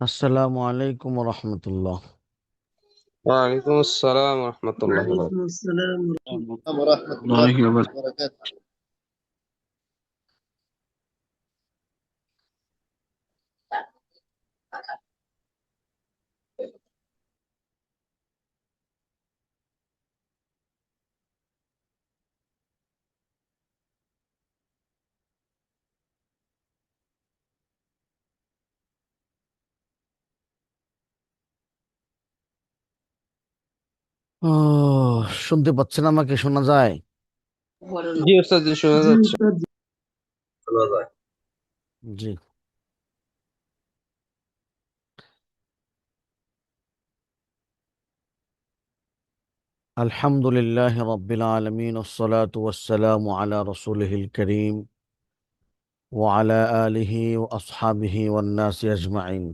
আসসালামু আলাইকুম রহমতুল্লাহ। وعليكم السلام ورحمة الله وعليكم وبركاته. السلام ورحمة الله وبركاته. শুনতে পাচ্ছেন? আমাকে শোনা যায়? জি ওস্তাদ, জি শোনা জি যাচ্ছে। উস্তাদ। জি। আলহামদুলিল্লাহ রাব্বিল আলামিন ওয়াসসালাতু ওয়াসসালামু আলা রাসূলিহিল কারীম ওয়া আলা আলিহি ওয়া আসহাবিহি ওয়ান নাসি আজমাইন।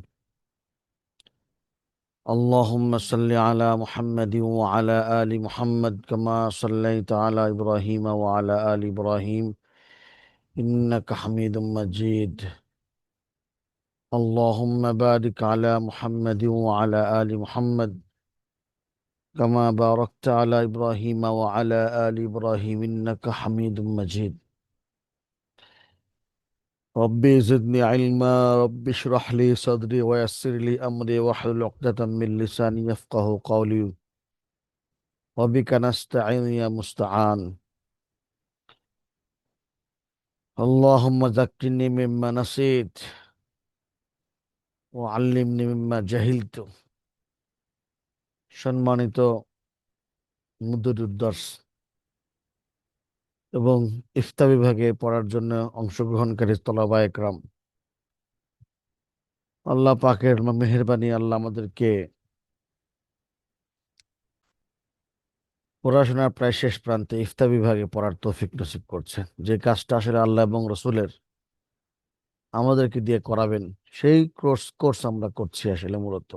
اللهم صل على محمد وعلى آل محمد كما صليت على إبراهيم وعلى آل إبراهيم إنك حميد مجيد. اللهم بارك على محمد وعلى آل محمد كما باركت على إبراهيم وعلى آل إبراهيم إنك حميد مجيد. ربي زدني علما، ربي اشرح لي صدري ويسر لي أمري واحلل عقدة من لساني يفقه قولي. وبك نستعين يا مستعان. اللهم ذكرني مما نسيت وعلمني مما جهلت. সম্মানিত মুদ্দুদ দর্শ এবং ইফতা বিভাগে পড়ার জন্য অংশগ্রহণকারী তলাবা একরাম, আল্লাহ পাকের মেহেরবানি, আল্লাহ আমাদেরকে পড়াশোনার প্রায় শেষ প্রান্তে ইফতা বিভাগে পড়ার তৌফিক নসিব করছেন। যে কাজটা আসলে আল্লাহ এবং রসুলের আমাদেরকে দিয়ে করাবেন, সেই কোর্স আমরা করছি আসলে মূলত।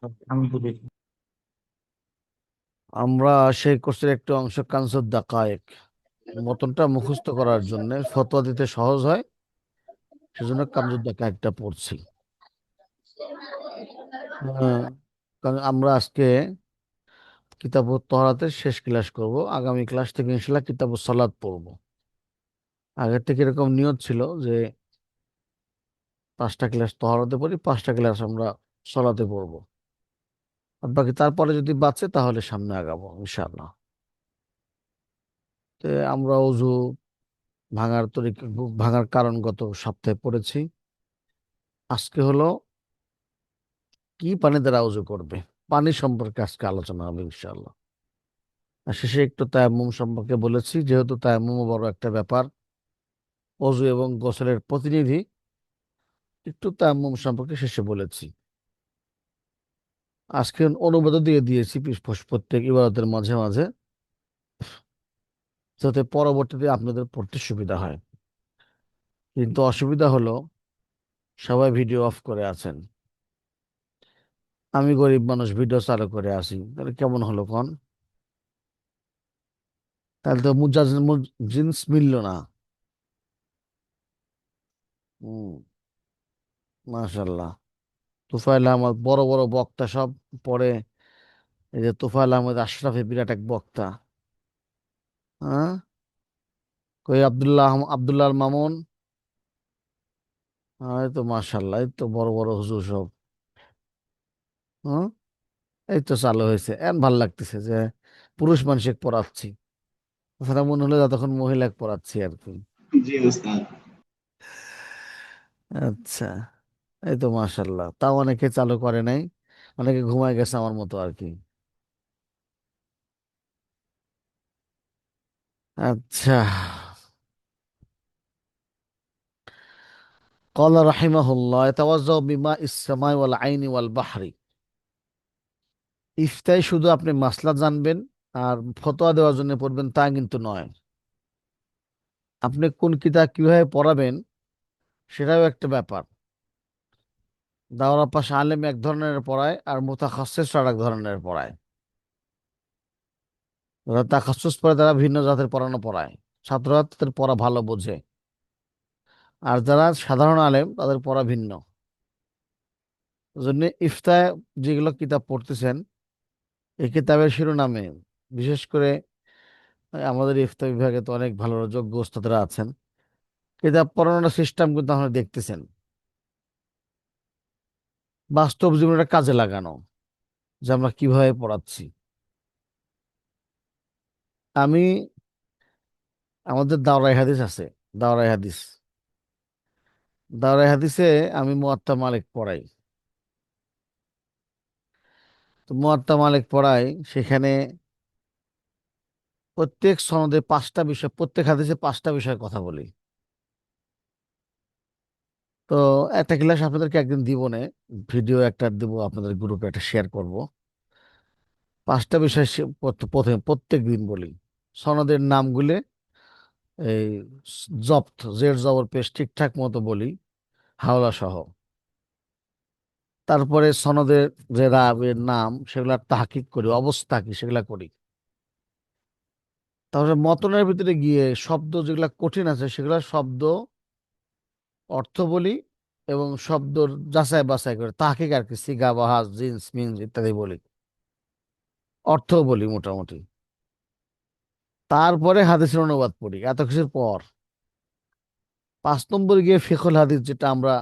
আলহামদুলিল্লাহ। আমরা সেই কোর্সের একটি অংশ কানসুদ দাকায়েক, মতনটা মুখস্থ করার জন্য ফতোয়া দিতে সহজ হয়, সেজন্য কানসুদ দাকায়েকটা পড়ছি। হ্যাঁ, কারণ আমরা আজকে কিতাবুত তহরাতের শেষ ক্লাস করব। আগামী ক্লাস থেকে ইনশাল্লাহ কিতাবুস সালাত পড়ব। আগের থেকে এরকম নিয়ত ছিল যে 5টা ক্লাস তহরাতে পড়ি, 5টা ক্লাস আমরা সলাতে পড়বো। আর বাকি তারপরে যদি বাঁচে তাহলে সামনে আগাবো ইনশাআল্লাহ। তো আমরা অজু ভাঙার তরিকা, ভাঙার কারণ গত সপ্তাহে পড়েছি। আজকে হলো কি পানি দ্বারা অজু করবে, পানি সম্পর্কে আজকে আলোচনা হবে ইনশাআল্লাহ। আর শেষে একটু তায়াম্মুম সম্পর্কে বলেছি, যেহেতু তায়াম্মুমও বড় একটা ব্যাপার, অজু এবং গোসলের প্রতিনিধি, একটু তায়াম্মুম সম্পর্কে শেষে বলেছি। আজকে অনুবাদ দিয়ে দিয়েছি প্রত্যেক ইবাদতের মাঝে মাঝে, যাতে পরবর্তীতে আপনাদের পড়তে সুবিধা হয়। কিন্তু অসুবিধা হলো সবাই ভিডিও অফ করে আছেন, আমি গরিব মানুষ ভিডিও চালু করে আসি, তাহলে কেমন হলো কোন? তাহলে তো জিন্স মিলল না। হম। মাশাল্লাহ। তুফাইল আহমদ বড় বড় বক্তা সব পড়ে। এই যে তুফাইল আহমদ আশরাফি বিরাট এক বক্তা। হ্যাঁ, কই আব্দুল্লাহ আল মামুন। এই তো মাশাল্লাহ, এই তো বড় বড় হুজুর সব। হ্যাঁ, এই তো চালু হয়েছে, এখন ভাল লাগতেছে যে পুরুষ মানুষকে পড়াচ্ছি। তাছাড়া মনে হলো যতক্ষণ মহিলাকে পড়াচ্ছি আর কি। জি উস্তাদ। আচ্ছা, এই তো মাশাল্লাহ, তাও অনেকে চালু করে নাই, অনেকে ঘুমায় গেছে আমার মতো আর কি। আচ্ছা। قال رحمه الله يتوضأ بماء السماء والعين والبحر। ইফতায় শুধু আপনি মাসলা জানবেন আর ফতোয়া দেওয়ার জন্য পড়বেন তা কিন্তু নয়। আপনি কোন কিতাব কিভাবে পড়াবেন সেটাও একটা ব্যাপার। দাওরা পাশে আলেম এক ধরনের পড়ায় আর মুতাখাসসিস আর এক ধরনের পড়ায়। যারা তাখাসসুস পড়ে তারা ভিন্ন জাতের পড়ানো পড়ায়, ছাত্ররা তাদের পড়া ভালো বোঝে। আর যারা সাধারণ আলেম তাদের পড়া ভিন্ন। জন্য ইফতায় যেগুলো কিতাব পড়তেছেন, এই কিতাবের শিরোনামে বিশেষ করে আমাদের ইফতা বিভাগে তো অনেক ভালো যোগ্য ওস্তাদরা আছেন, কিতাব পড়ানোর সিস্টেম কিন্তু আমরা দেখতেছেন বাস্তব জীবনে কাজে লাগানো, যে আমরা কিভাবে পড়াচ্ছি। আমি আমাদের দাওরাই হাদিস আছে, দাওরাই হাদিস, দাওরাই হাদিসে আমি মুয়াত্তা মালিক পড়াই। তো মুয়াত্তা মালিক পড়াই, সেখানে প্রত্যেক সনদে 5টা বিষয়, প্রত্যেক হাদিসে 5টা বিষয়ের কথা বলি। তো একটা ক্লাস আপনাদেরকে একদিন দিব নে, ভিডিও একটা দিব আপনাদের গ্রুপে, একটা শেয়ার করব। 5টা বিষয় প্রথমে প্রত্যেক দিন বলি, সনদের নামগুলো এই জব্দ জের জবর পেশ ঠিকঠাক মতো বলি, হাওলা সহ। তারপরে সনদের যে রাবের নাম সেগুলা তাহকিক করি, অবস্থা কি সেগুলা করি। তারপরে মতনের ভিতরে গিয়ে শব্দ যেগুলা কঠিন আছে সেগুলা শব্দ অর্থ বলি, এবং শব্দ যাচাই বাছাই করে তাহকিক আর কি, সিগা বাহাজ জিন্স মিন্স ইত্যাদি বলি, অর্থ বলি মোটামুটি। তারপরে হাদিসের অনুবাদ পড়ি এত কিছুর পর। 5 নম্বরে গিয়ে ফিকহুল হাদিস, যেটা আমরা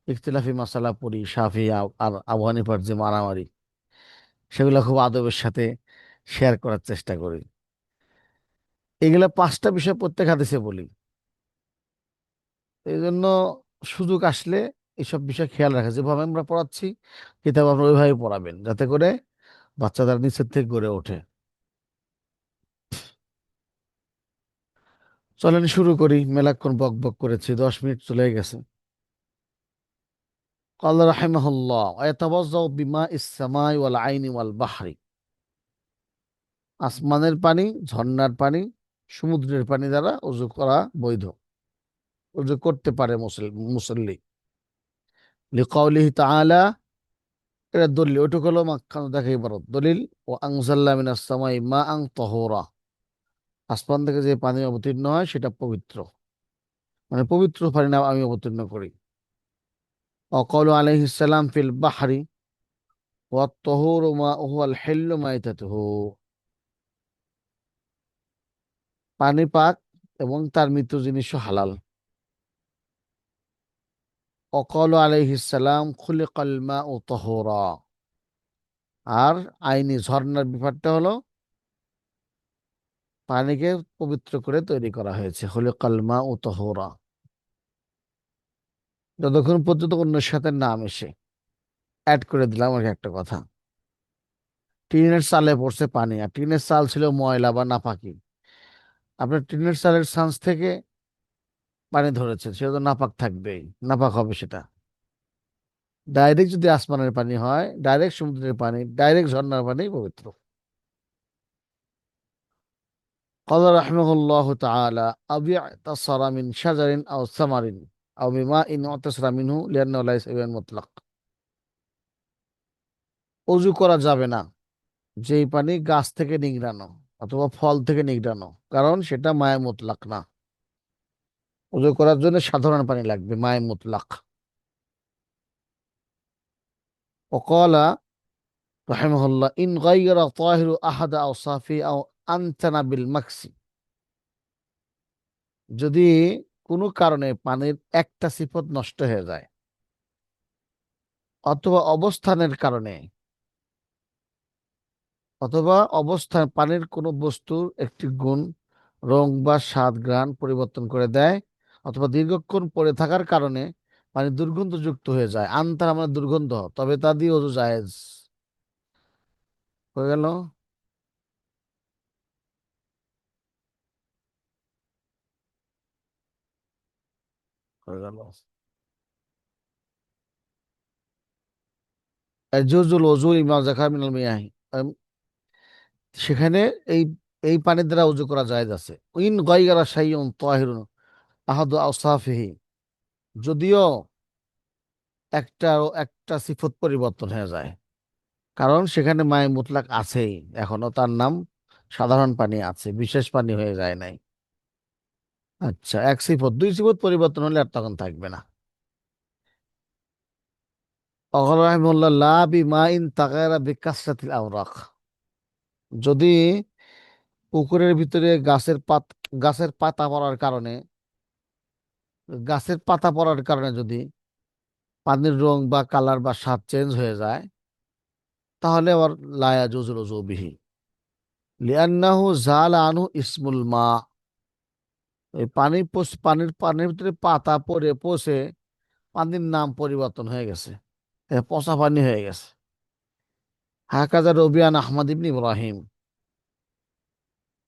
ইখতিলাফি মাসালা পড়ি, শাফি আর আবু হানিফার যে মারামারি, সেগুলো খুব আদবের সাথে শেয়ার করার চেষ্টা করি। এগুলা 5টা বিষয় প্রত্যেক হাদিসে বলি। এই জন্য সুযোগ আসলে এইসব বিষয় খেয়াল রাখা, যেভাবে আমরা পড়াচ্ছি কিতাব আপনারা ওইভাবে পড়াবেন, যাতে করে বাচ্চাদের নিচের থেকে গড়ে ওঠে। চলেন শুরু করি, মেলাক্ষণ বক বক করেছি, 10 মিনিট চলে গেছে। قال رحمه الله ويتوضأ بماء السماء والعين والبحر। আসমানের পানি, ঝর্ণার পানি, সমুদ্রের পানি দ্বারা ওযু করা বৈধ, ওযু করতে পারে মুসল্লি। লিকাউলিহি তাআলা, এটা দলিল, ওইটুকু হলো মাঝখানে দেখা ইবারত দলিল। ও আনজালনা মিনাস সামাই মাআন তাহুরা, আসমান থেকে যে পানি অবতীর্ণ হয় সেটা পবিত্র, মানে পবিত্র পানি না আমি অবতীর্ণ করি। অকালু আলাইহিস সালাম ফিল বাহরি ওয়াত তাহুরু মাউহু আল হিল্লু মাইতাতুহু, পানি পাক এবং তার মৃত্যু জিনিসও হালাল। অকালু আলাইহিস সালাম খুলিকাল মাউ তাহুরা, আর আইনি ঝর্ণার ব্যাপারটা হলো পানিকে পবিত্র করে তৈরি করা হয়েছে, খুলিকাল মাউ তাহুরা, যতক্ষণ পর্যন্ত অন্যের সাথে নাম এসে অ্যাড করে দিলাম আর কি। একটা কথা, টিনের চালে পড়ছে পানি, আর টিনের চাল ছিল ময়লা বা নাপাকি, আপনার টিনের চালের সান্স থেকে পানি ধরেছে, সেটা তো নাপাক থাকবেই, নাপাক হবে সেটা। ডাইরেক্ট যদি আসমানের পানি হয়, ডাইরেক্ট সমুদ্রের পানি, ডাইরেক্ট ঝর্ণার পানি পবিত্র। قال رحمه الله تعالى أبي اعتصر من شجر أو ثمر أو بماء اعتصر منه لأنه ليس مطلق। অজু করা যাবে না যেই পানি গাছ থেকে নিংড়ানো অথবা ফল থেকে নিংড়ানো, কারণ সেটা মায়ে মুতলাক না। ওযু করার জন্য সাধারণ পানি লাগবে, মায়ে মুতলাক। وقال رحمه الله إن غير طاهر أحد أوصافه أو أنتن بالمكس، যদি কোনো কারণে পানির একটা সিফত নষ্ট হয়ে যায়, অথবা অবস্থানের কারণে, অথবা অবস্থান পানির কোনো বস্তুর একটি গুণ, রং বা স্বাদ ঘ্রাণ পরিবর্তন করে দেয়, অথবা দীর্ঘক্ষণ পড়ে থাকার কারণে পানি দুর্গন্ধযুক্ত হয়ে যায়, আনতার মানে দুর্গন্ধ, তবে তা দিয়ে ওযু জায়েজ হয়ে গেল। হয়ে গেল জুজুল ওযু ইমা যাকা মিনাল মিয়াহি, সেখানে এই এই পানির দ্বারা ওযু করা জায়েজ আছে। ইন গায়রা শাইউন তাহিরুন আহাদু আওসাফিহি, যদিও একটা একটা সিফত পরিবর্তন হয়ে যায়, কারণ সেখানে মায়ে মুতলাক আছেই, এখনো তার নাম সাধারণ পানি আছে, বিশেষ পানি হয়ে যায় নাই। আচ্ছা, এক সিফত দুই সিফত পরিবর্তন হলে আর তখন থাকবে না। অগল রাহিমাহুল্লাহ লা বিমাইন তাগায়রা বিকাসরাতিল আওরাক। যদি পুকুরের ভিতরে গাছের পাতা পড়ার কারণে যদি পানির রং বা কালার বা স্বাদ চেঞ্জ হয়ে যায়, তাহলে আবার লা ইয়াজুজুল উযু বিহি লিআন্নাহু জালা আনহু ইসমুল মা। এই পানির ভিতরে পাতা পড়ে পচে পানির নাম পরিবর্তন হয়ে গেছে, পচা পানি হয়ে গেছে। হাকাযা রবিয়ান আহমদ ইবনে ইব্রাহিম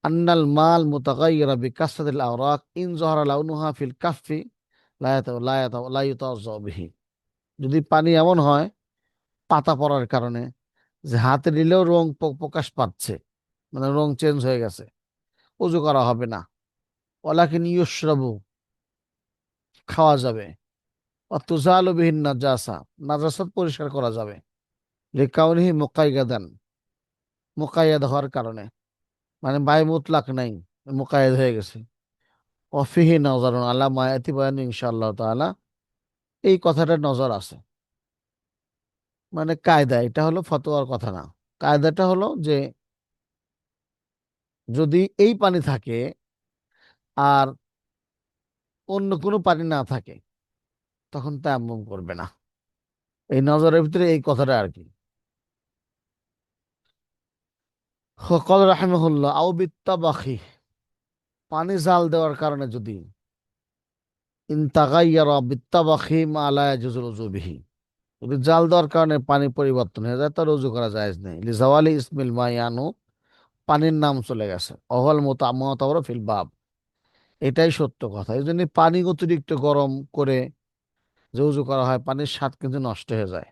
আন্নাল মাল মুতাগায়্যিরা বিকাসরাতিল আওরাক ইন যাহারা লাউনুহা ফিল কাফফি লা ইউতাযাউ বিহি। যদি পানি এমন হয় পাতা পড়ার কারণে যে হাতে নিলেও রং প্রকাশ পাচ্ছে, মানে রং চেঞ্জ হয়ে গেছে, ওযু করা হবে না। ওয়ালাকিন ইউশরাবু, খাওয়া যাবে। অতুজালু বিহিন নাজাসা, নাজাসাত পরিষ্কার করা যাবে। লিকাউনিহি মুকাইয়াদান, মুকাইয়াদ হওয়ার কারণে, মানে বাই মুতলাক নাই, মুকাইয়াদ হয়ে গেছে। অফিহি নজরুন আলা মায়াতি বয়ান ইনশাআল্লাহ তাআলা, এই কথাটার নজর আছে। মানে কায়দা, এটা হলো ফতোয়ার কথা না। কায়দাটা হলো যে যদি এই পানি থাকে আর অন্য কোনো পানি না থাকে, তখন তায়াম্মুম করবে না। এই নজরের ভিতরে এই কথাটা আর কি। ক্বাল রাহিমাহুল্লাহ আও বিত্তাবাখি, পানি জাল দেওয়ার কারণে যদি ইনতাগাইয়ারা বিত্তাবাখি মা লা ইয়াজুজুল উযু বিহি, যদি জাল দেওয়ার কারণে পানি পরিবর্তন হয়ে যায়, তার রুজু করা জায়েজ নেই। লিজাওয়ালি ইসমিল মায়ানু, পানির নাম চলে গেছে। অহল মুতামাওয়াতাওরা ফিল বাব, এটাই সত্য কথা। এই জন্য পানি অতিরিক্ত গরম করে যে উজু করা হয়, পানির স্বাদ কিন্তু নষ্ট হয়ে যায়।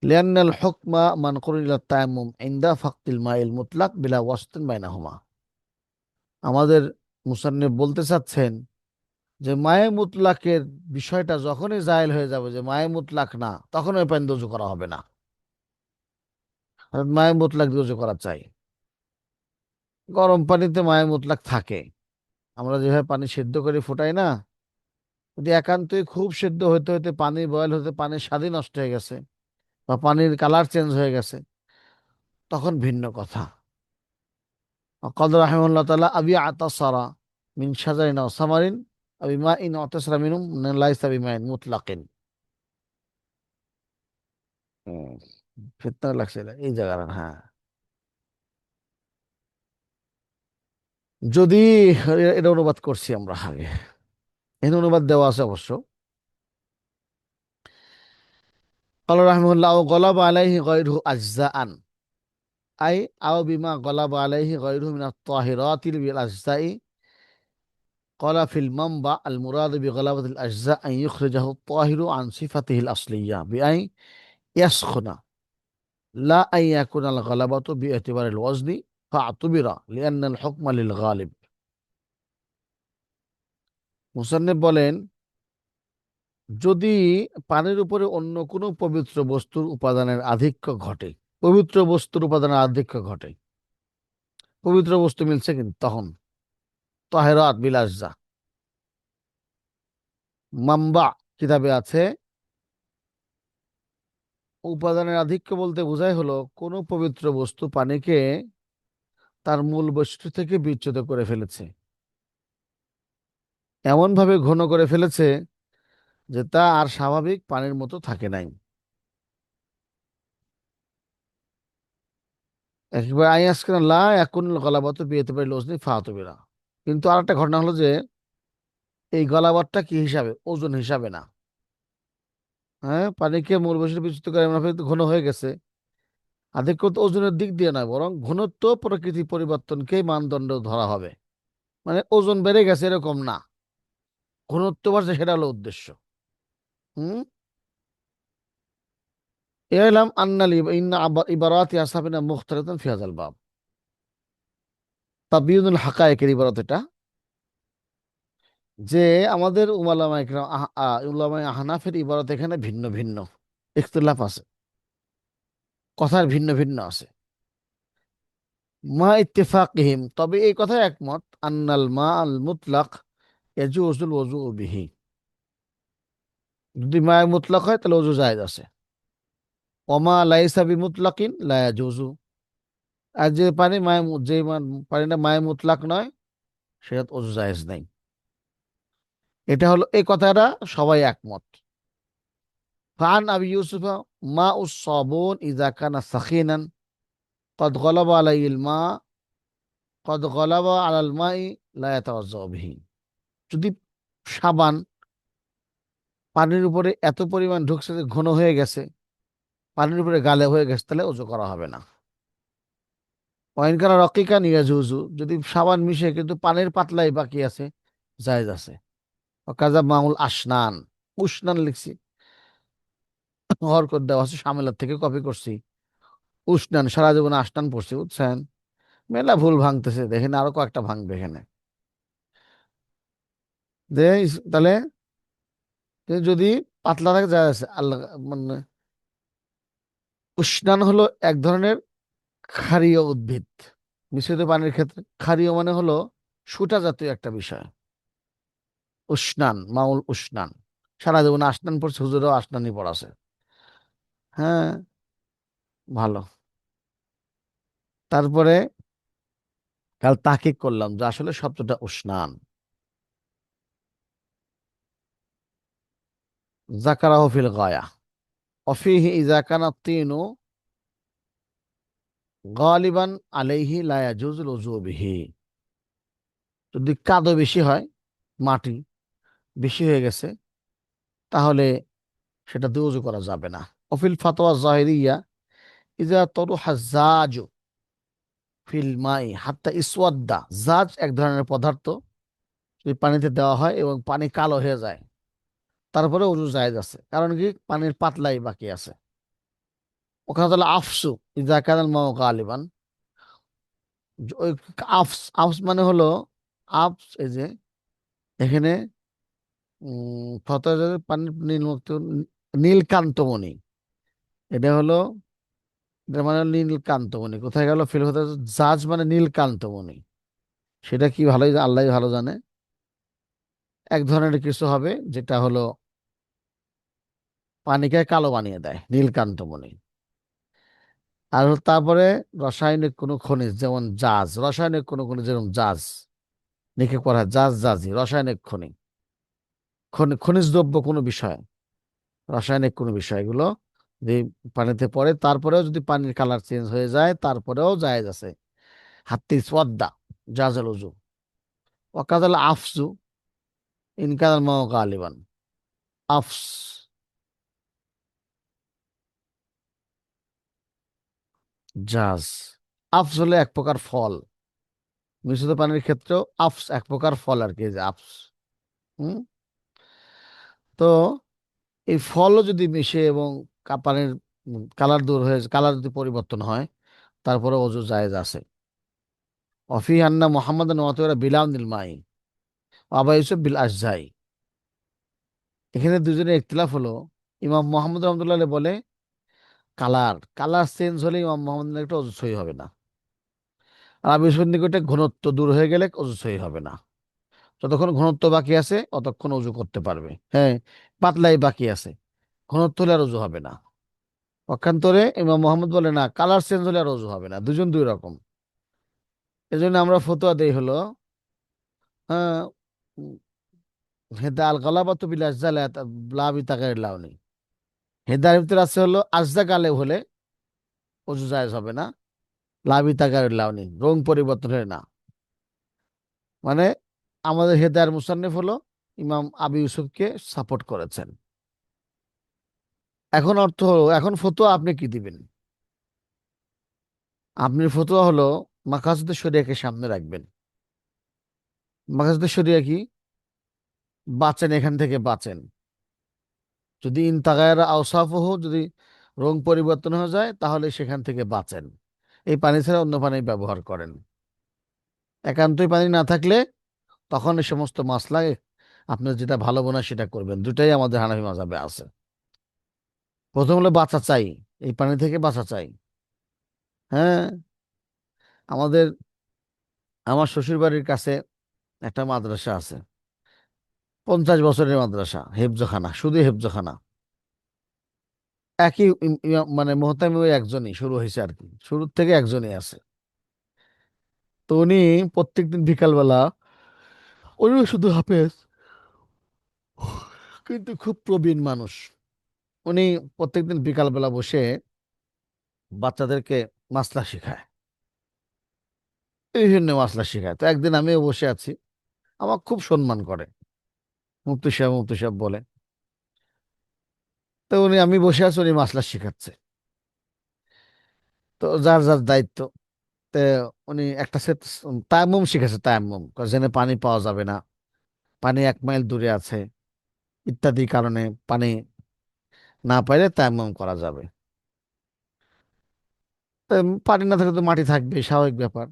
লিআন্নাল হুকমা মানকুরুন ইলা তায়াম্মুম ইনদা ফাকতিল মাইল মুতলাক বিলা ওয়াসতিন বাইনাহুমা। আমাদের মুসান্নিফ বলতে চাচ্ছেন যে মায়ে মুতলাকের বিষয়টা যখনই জায়েল হয়ে যাবে যে মায়ে মুতলাক না, তখন ওই পানি দিয়ে উজু করা হবে না। অর্থাৎ মায়ে মুতলাক দিয়ে উজু করা চাই। গরম পানিতে মায়ে মুতলাক থাকে। আমরা যেভাবে পানি সেদ্ধ করে ফোটাই না, যদি একান্তই খুব সেদ্ধ হতে হতে পানি বয়েল হতে পানির স্বাদই নষ্ট হয়ে গেছে বা পানির কালার চেঞ্জ হয়ে গেছে, তখন ভিন্ন কথা। قال رحمه الله تعالى أبي عتصر من شجر أو ثمر أو ماء اعتصر منه ليس بماء مطلق। ফিতনা লাগছে এই জায়গার। হ্যাঁ, যদি এটা অনুবাদ করছি আমরা আগে, এখানে অনুবাদ দেওয়া আছে অবশ্য। قال رحمه الله أو غلب عليه غيره أجزاء أي أو بما غلب عليه غيره من الطاهرات بالأجزاء. قال في المنبع المراد بغلبة الأجزاء أن يخرجه الطاهر عن صفته الأصلية بأن يسخن، لا أن يكون الغلبة باعتبار الوزن فاعتبر لأن الحكم للغالب। মুসান্নিফ বলেন, যদি পানির উপরে অন্য কোনো পবিত্র বস্তুর উপাদানের আধিক্য ঘটে, পবিত্র বস্তুর উপাদানের আধিক্য ঘটে, পবিত্র বস্তু মিলছে কিন্তু তখন তাহেরাত বিলাসজা। মাম্বা কিতাবে আছে, উপাদানের আধিক্য বলতে বোঝায় হলো কোনো পবিত্র বস্তু পানিকে তার মূল বৈশিষ্ট্য থেকে বিচ্যুত করে ফেলেছে, এমন ভাবে ঘন করে ফেলেছে যে তা আর স্বাভাবিক পানির মতো থাকে নাই। একবার আইয়াসকান লা এখন গলাবাত বিয়েতে পারি লোজনি ফাহাতবিরা। কিন্তু আর একটা ঘটনা হলো যে এই গলাবাতটা কি হিসাবে, ওজন হিসাবে না। হ্যাঁ, পানিকে মূল বৈশিষ্ট্য বিচ্যুত করে এমন ভাবে ঘন হয়ে গেছে, আধিক্য তো ওজনের দিক দিয়ে নয়, বরং ঘনত্ব প্রকৃতি পরিবর্তনকেই মানদণ্ড ধরা হবে। মানে ওজন বেড়ে গেছে এরকম না, ঘনত্ব বাড়ছে, সেটা হলো উদ্দেশ্য। হুম, এলাম আন্নালি ইন্না ইবারাতি আসহাবিনা মুখতালিফাতুন ফি হাযাল বাব। তাবিয়ুনুল হাকায়েকের ইবারত এটা, যে আমাদের উলামায়ে আহনাফের ইবারত এখানে ভিন্ন ভিন্ন ইখতিলাফ আছে, কথার ভিন্ন ভিন্ন আছে। মা ইত্তেফাকিহিম, তবে এই কথায় একমত, আন্নাল মা আল মুতলাক ইয়াজুজুল ওযু বিহি, যদি মা মুতলাক হয় তাহলে ওযু জায়েজ আছে। ওমা লাইসা বিমুতলাকিন লা ইয়াজুজু। আর যে পানি পানিটা মায়ে মুতলাক নয়, সেটা ওযু জায়েজ নাই। এটা হলো এই কথাটা সবাই একমত। ফান আবি ইউসুফা মা উস সাবুন ইযা কানা সাখিনান কদ গলাবা আলাইহিল মা কদ গলাবা আলাল মাই লা ইয়াতাওয়াজ্জাউ বিহি। যদি সাবান পানির উপরে এত পরিমাণ ঢুকছে যে ঘন হয়ে গেছে, পানির উপরে গালে হয়ে গেছে, তাহলে ওযু করা হবে না। ওয়াইন কানা রকিকান ইয়াজুজু, যদি সাবান মিশে কিন্তু পানির পাতলাই বাকি আছে, জায়েজ আছে। কাজা মাউল আসনান, উসনান লিখছি, হরকত দেওয়া আছে, সামেলার থেকে কপি করছি। উসনান সারা জীবনে আসনান পড়ছি, বুঝছেন? মেলা ভুল ভাঙতেছে, দেখেন আরো কয়েকটা ভাঙবে এখানে। তাহলে যদি পাতলা থাকে জায়েজ আছে। আল্লাহ মানে উসনান হলো এক ধরনের ক্ষারীয় উদ্ভিদ। মিশ্রিত পানির ক্ষেত্রে ক্ষারীয় মানে হলো সুটা জাতীয় একটা বিষয়। উসনান, মাউল উসনান, সারা জীবন আসনান পড়ছে, হুজুরও আসনানই পড়াছে। হ্যাঁ, ভালো। তারপরে কাল তাহকিক করলাম যে আসলে শব্দটা উসনান। যাকারাহু ফিল গায়া অফিহি ইযা কানা তিনু গালিবান আলাইহি লা ইয়াজুজুল উযু বিহি। যদি কাদো বেশি হয়, মাটি বেশি হয়ে গেছে, তাহলে সেটা দিয়ে উযু করা যাবে না। অফিল ফাতোয়া জাহিরিয়া ইযা তরুহা জাজু ফিল মাই হাত্তা ইসওয়াদ্দা। জাজ এক ধরনের পদার্থ, যদি পানিতে দেওয়া হয় এবং পানি কালো হয়ে যায়, তারপরে উযু জায়েজ আছে। কারণ কি, পানির পাতলাই বাকি আছে। ওখানে তাহলে আফসু ইযা কানাল মাউ গালিবান। ওই আফস, আফস মানে হলো আফস, এই যে এখানে ফতোয়া পানির নীলমুক্ত নীলকান্তমণি, এটা হলো, এটা মানে নীলকান্তমণি। কোথায় গেল ফিল হতে, জাজ মানে নীলকান্তমণি, সেটা কি ভালোই আল্লাহ ভালো জানে। এক ধরনের কিছু হবে যেটা হলো পানিকে কালো বানিয়ে দেয়, নীলকান্তমণি। আর তারপরে রাসায়নিক কোনো খনিজ, যেমন জাজ, রাসায়নিক কোনো খনিজ যেমন জাজ নিক্ষেপ করা হয়, জাজ জাজি রাসায়নিক খনিজ দ্রব্য কোনো বিষয়, রাসায়নিক কোনো বিষয়, এগুলো যদি পানিতে পড়ে, তারপরেও যদি পানির কালার চেঞ্জ হয়ে যায়, তারপরেও জায়েজ আছে। হাত্তি সোয়াদ্দা জাজাল উজু। ওয়াকাদাল আফসু ইনকাদাল মাও গালিবান। আফস, জাজ। আফস হলে এক প্রকার ফল, মিশ্রিত পানির ক্ষেত্রেও আফস এক প্রকার ফল আর কি, এই যে আফস। হুম। তো এই ফলও যদি মিশে এবং পানির কালার দূর হয়ে, কালার যদি পরিবর্তন হয়, তারপরে অজু জায়েজ আছে। অফি আন্না মোহাম্মদ নওয়াতুরা বিলাম নীল মাই আবা ইউসুফ বিল আজজাই। এখানে দুজনের ইখতিলাফ হলো। ইমাম মোহাম্মদ রহমতুল্লাহ আলাইহি বলে কালার কালার চেঞ্জ হলে ইমাম মোহাম্মদ একটা অজু সহি হবে না। আর আবু ইউসুফের নিকটে ঘনত্ব দূর হয়ে গেলে অজু সহি হবে না। যতক্ষণ ঘনত্ব বাকি আছে ততক্ষণ অজু করতে পারবে। হ্যাঁ, পাতলাই বাকি আছে, ঘনত্ব হলে আর অজু হবে না। পক্ষান্তরে ইমাম মোহাম্মদ বলে না, কালার চেঞ্জ হলে আর অজু হবে না, দুজন দুই রকম। এজন্য আমরা ফতোয়া দেই হলো, হ্যাঁ, হেদা আল গালাবাতু বিল আজজা লা বিতাগাইর লাউনি। হেদার ভিতরে আছে হলো আজজা গালে হলে অজু জায়েজ হবে না, লা বিতাগাইর লাউনি রং পরিবর্তন হলে না। মানে আমাদের হেদায়ের মুসান্নিফ হলো ইমাম আবু ইউসুফকে সাপোর্ট করেছেন। এখন অর্থ হলো, এখন ফতোয়া আপনি কি দিবেন? আপনার ফতোয়া হলো মাকাসুদে শরিয়াকে সামনে রাখবেন। মাকাসুদে শরিয়া কি? বাঁচেন, এখান থেকে বাঁচেন। যদি ইনতাগায়রা আওসাফহু, যদি রং পরিবর্তন হয়ে যায়, তাহলে সেখান থেকে বাঁচেন। এই পানি ছাড়া অন্য পানি ব্যবহার করেন। একান্তই পানি না থাকলে তখন এই সমস্ত মাসলা আপনার যেটা ভালো মনে হয় সেটা করবেন। দুটাই আমাদের হানাফি মাযহাবে আছে। প্রথম হলো বাঁচা চাই, এই পানি থেকে বাঁচা চাই। হ্যাঁ, আমাদের, আমার শ্বশুর বাড়ির কাছে একটা মাদ্রাসা আছে, 50 বছরের মাদ্রাসা, হেফজখানা, শুধু হেফজখানা। একই মানে মোহতামিম ওই একজনই শুরু হয়েছে আর কি, শুরুর থেকে একজনই আছে। তো উনি প্রত্যেকদিন বিকালবেলা, উনিও শুধু হাফেজ কিন্তু খুব প্রবীণ মানুষ। উনি প্রত্যেকদিন বিকালবেলা বসে বাচ্চাদেরকে মাসলা শেখায়, বিভিন্ন মাসলা শেখায়। তো একদিন আমিও বসে আছি, আমার খুব সম্মান করে, মুফতি সাহেব মুফতি সাহেব বলে। তো উনি, আমি বসে আছি, উনি মাসলা শেখাচ্ছে। তো যার যার দায়িত্ব। তো উনি একটা সেট তায়াম্মুম শিখেছে, তায়াম্মুম যেখানে পানি পাওয়া যাবে না, পানি 1 মাইল দূরে আছে ইত্যাদি কারণে পানি না পাইলে তায়াম্মুম করা যাবে। তো পানি না থাকলে তো মাটি থাকবে, স্বাভাবিক ব্যাপার।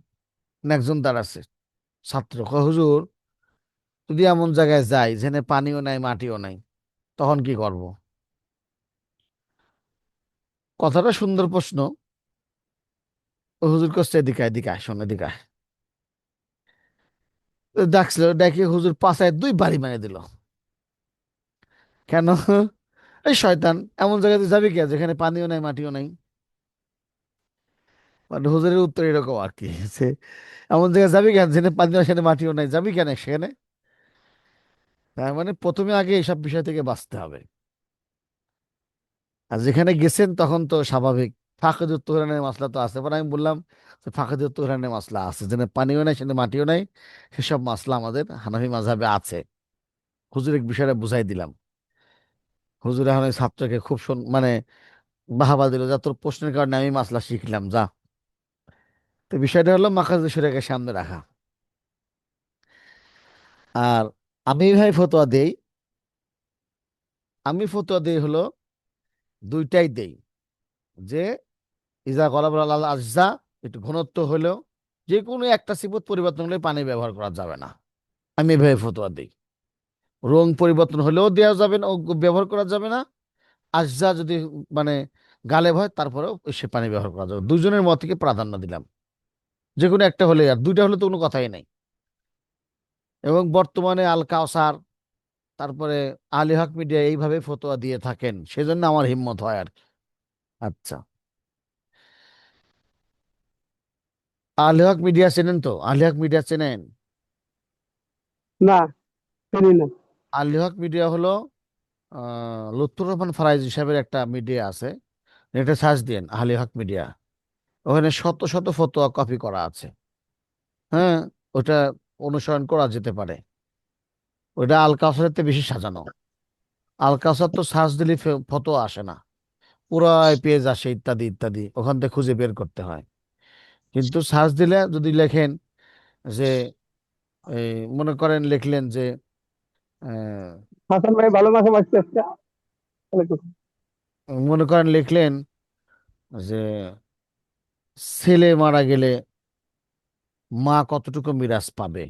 একজন দাঁড়াচ্ছে ছাত্র, কয়, হুজুর যদি এমন জায়গায় যাই যেখানে পানিও নাই মাটিও নাই, তখন কি করব? কথাটা সুন্দর প্রশ্ন। ও হুজুর করছে, এদিকে আয়, এদিকে আয়, শোন, এদিকে আয়। তো ডাকছিল, ডেকে হুজুর পাছায় 2 বাড়ি মেরে দিল। কেন? এই শয়তান, এমন জায়গাতে যাবি কে যেখানে পানিও নাই মাটিও নাই? মানে হুজুরের উত্তর এরকম আর কি, যে এমন জায়গায় যাবি কেন যেখানে পানিও সেখানে মাটিও নাই, যাবি কেন সেখানে? তার মানে প্রথমে আগে এইসব বিষয় থেকে বাঁচতে হবে। আর যেখানে গেছেন তখন তো স্বাভাবিক ফাঁকদুত তুহরানের মাসলা তো আছে, পরে আমি বললাম যে ফাঁকদুত তুহরানের মাসলা আছে, যেখানে পানিও নাই সেখানে মাটিও নাই, সেসব মাসলা আমাদের হানাফি মাযহাবে আছে। হুজুর এক বিষয়টা বুঝাই দিলাম। হুজুর এখন ওই ছাত্রকে খুব মানে বাহাবা দিল, যা তোর প্রশ্নের কারণে আমি মাসলা শিখলাম, যা। তো বিষয়টা হলো মাখাজে শরিয়াকে সামনে রাখা। আর আমি ভাই ফতোয়া দেই, আমি ফতোয়া দেই হলো দুইটাই দেই, যে ইজা গলাব আল আজজা, একটু ঘনত্ব হলেও যে কোনো একটা সিফত পরিবর্তন হলে পানি ব্যবহার করা যাবে না, আমি এভাবে ফতোয়া দিই। রং পরিবর্তন হলেও দেওয়া যাবে না, ও ব্যবহার করা যাবে না। আজজা যদি মানে গালেব হয় তারপরেও সে পানি ব্যবহার করা যাবে। দুজনের মতকে প্রাধান্য দিলাম, যে কোনো একটা হলে, আর দুইটা হলে তো কোনো কথাই নাই। এবং বর্তমানে আল কাউসার, তারপরে আলী হক মিডিয়া এইভাবে ফতোয়া দিয়ে থাকেন, সেজন্য আমার হিম্মত হয় আর কি। আচ্ছা, আলী হক মিডিয়া চেনেন তো? আলী হক মিডিয়া চেনেন? না, চিনি না। আলী হক মিডিয়া হলো লুৎফুর রহমান ফরাইজি সাহেবের একটা মিডিয়া আছে, নেটে সার্চ দিন আলী হক মিডিয়া। ওখানে শত শত ফতোয়া কপি করা আছে। হ্যাঁ, ওটা অনুসরণ করা যেতে পারে। ওটা আল কাউসারের চেয়ে বেশি সাজানো। আল কাউসার তো সার্চ দিলে ফতোয়া আসে না, পুরাই পেজ আসে ইত্যাদি ইত্যাদি, ওখান থেকে খুঁজে বের করতে হয়। কিন্তু সার্চ দিলে যদি লেখেন যে, এই মনে করেন লিখলেন যে আহ, হাসান ভাই ভালো মাছ মারছে আজকে। ওয়ালাইকুম। মনে করেন লিখলেন যে ছেলে মারা গেলে মা কতটুকু মিরাজ পাবে,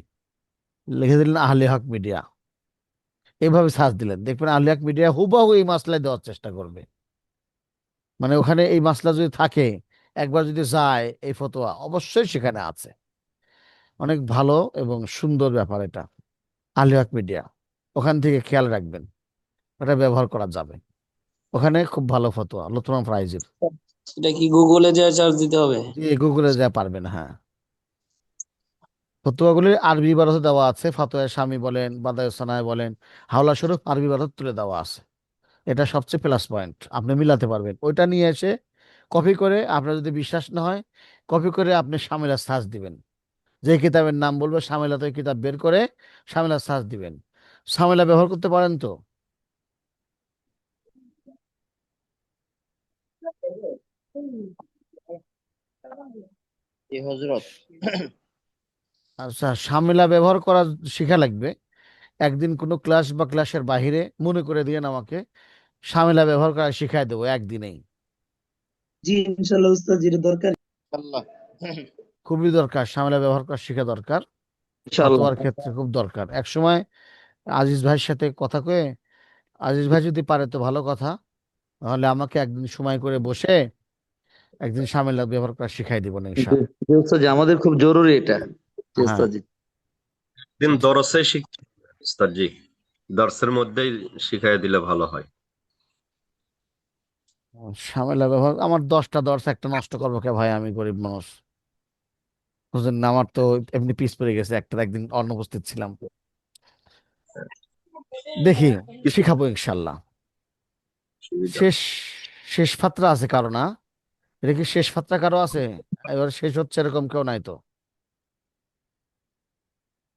লিখে দিলেন আহলে হক মিডিয়া। এইভাবে সার্চ দিলেন, দেখবেন আহলে হক মিডিয়া হুবহু এই মাসলায় দেওয়ার চেষ্টা করবে। মানে ওখানে এই মাসলা যদি থাকে, একবার যদি যায়, এই ফতোয়া অবশ্যই সেখানে আছে। অনেক ভালো এবং সুন্দর ব্যাপার এটা। আহলে হক মিডিয়া, ওখান থেকে খেয়াল রাখবেন, ওটা ব্যবহার করা যাবে। ওখানে খুব ভালো ফতোয়া লুৎফর প্রাইজের। এটা কি গুগলে যা চার্জ দিতে হবে? জি, গুগলে যা পারবেন, হ্যাঁ। ফতোয়াগুলির আরবি ইবারত দেওয়া আছে, ফাতোয়া স্বামী বলেন, বাদায়ে সানায় বলেন, হাওলা শরীফ আরবি ইবারত তুলে দেওয়া আছে। এটা সবচেয়ে প্লাস পয়েন্ট, আপনি মিলাতে পারবেন। ওইটা নিয়ে এসে কপি করে, আপনার যদি বিশ্বাস না হয়, কপি করে আপনি সামিলা সার্চ দিবেন। যে কিতাবের নাম বলবে সামিলা, তো কিতাব বের করে সামিলা সার্চ দিবেন। সামিলা ব্যবহার করতে পারেন তো? জি হজরত। আচ্ছা, সামিলা ব্যবহার করা শেখা লাগবে। একদিন কোনো ক্লাস বা ক্লাসের বাহিরে মনে করে দিয়েন আমাকে, সামিলা ব্যবহার করা শিখাই দেবো একদিনেই। জি ইনশাআল্লাহ উস্তাদ, যেটা দরকার। আল্লাহ। খুবই দরকার, সামিলা ব্যবহার করা শেখা দরকার। ইনশাআল্লাহ। ফতোয়ার ক্ষেত্রে খুব দরকার। এক সময় আজিজ ভাইয়ের সাথে কথা কয়ে, আজিজ ভাই যদি পারে তো ভালো কথা, তাহলে আমাকে একদিন সময় করে বসে একদিন সামিলা ব্যবহার করা শিখাই দিব না জি, ইনশাআল্লাহ। জি উস্তাদ জি, আমাদের খুব জরুরি এটা। জি হ্যাঁ, উস্তাদ জি। দিন দরসে শিখতে উস্তাদ জি, দর্সের মধ্যেই শিখাই দিলে ভালো হয়। ঝামেলা ব্যবহার, আমার 10টা দর্শ একটা নষ্ট করবো কে ভাই, আমি গরিব মানুষ। বুঝলেন না, আমার তো এমনি পিস পড়ে গেছে, একটা একদিন অনুপস্থিত ছিলাম। দেখি, কিছু শিখাবো ইনশাল্লাহ। সুবিধা। শেষ শেষ ফাত্রা আছে কারো না? এটা কি শেষ ফাত্রা কারো আছে? এবার শেষ হচ্ছে এরকম কেউ নাই তো?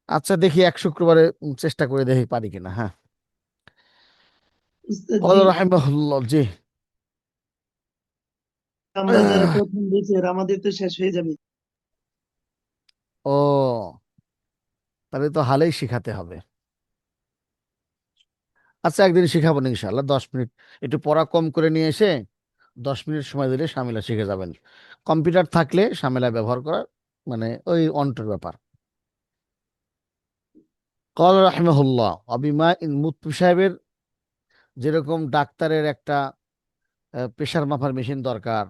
আচ্ছা দেখি এক শুক্রবারে চেষ্টা করে দেখি পারি কিনা। হ্যাঁ, উস্তাদ কল জি, রাহিমাহুল্লাহ, জি। আমরা যারা প্রথম বেচের আমাদের তো শেষ হয়ে যাবে। ও, তাহলে তো হালেই শিখাতে হবে। আচ্ছা একদিন শিখাবো না ইনশাল্লাহ, 10 মিনিট একটু পড়া কম করে নিয়ে এসে 10 মিনিট সময় দিলে সামিলা শিখে যাবেন। কম্পিউটার থাকলে সামিলা ব্যবহার করা মানে ওই অন্টের ব্যাপার। কল রাহিমাহুল্লাহ, অবিমা ইন মুফতি সাহেবের যেরকম ডাক্তারের একটা প্রেশার মাপার মেশিন দরকার,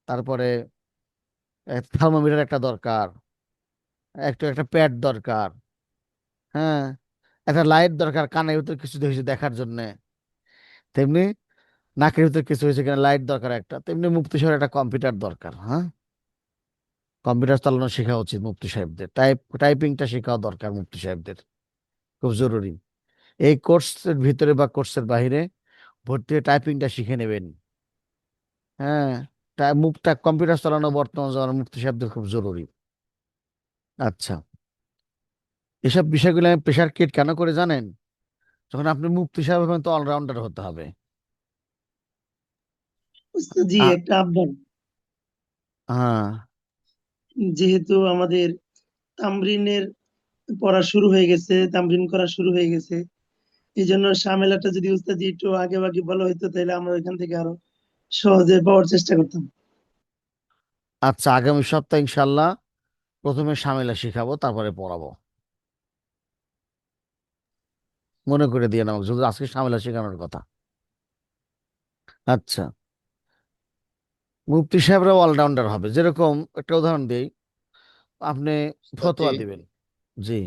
তারপরে থার্মোমিটার একটা দরকার, একটা একটা প্যাড দরকার, হ্যাঁ, একটা লাইট দরকার কানের ভিতর কিছু হয়েছে দেখার জন্য, তেমনি নাকের ভিতর কিছু হয়েছে কিনা লাইট দরকার একটা, তেমনি মুফতি সাহেবের একটা কম্পিউটার দরকার। হ্যাঁ, কম্পিউটার চালানো শেখা উচিত মুফতি সাহেবদের, টাইপিংটা শেখাও দরকার মুফতি সাহেবদের, খুব জরুরি। এই কোর্সের ভিতরে বা কোর্সের বাইরে ভর্তি হয়ে টাইপিংটা শিখে নেবেন। হ্যাঁ, মুখটা কম্পিউটার চালানো বর্তমান জামানার মুফতি সাহেবদের খুব জরুরি। আচ্ছা, এসব বিষয়গুলো আমি প্রেশার ক্রিয়েট কেন করে জানেন? যখন আপনি মুফতি সাহেব হবেন তো অলরাউন্ডার হতে হবে। উস্তাদ জি, আ- একটা আবদার। হ্যাঁ, যেহেতু আমাদের তামরিনের পড়া শুরু হয়ে গেছে, তামরিন করা শুরু হয়ে গেছে, এই জন্য ঝামেলাটা যদি উস্তাদ জি একটু আগে ভাগে বলা হইতো তাহলে আমরা এখান থেকে আরো সহজে পাওয়ার চেষ্টা করতাম। আচ্ছা আগামী সপ্তাহে ইনশাল্লাহ প্রথমে সামিলা শিখাবো, তারপরে পড়াবো। মনে করে দিয়ে আমাকে যদি আজকে সামিলা শেখানোর কথা। আচ্ছা, মুফতি সাহেবরা অলরাউন্ডার হবে, যেরকম একটা উদাহরণ দিই, আপনি উস্তাদ জি, ফতোয়া দিবেন। জি,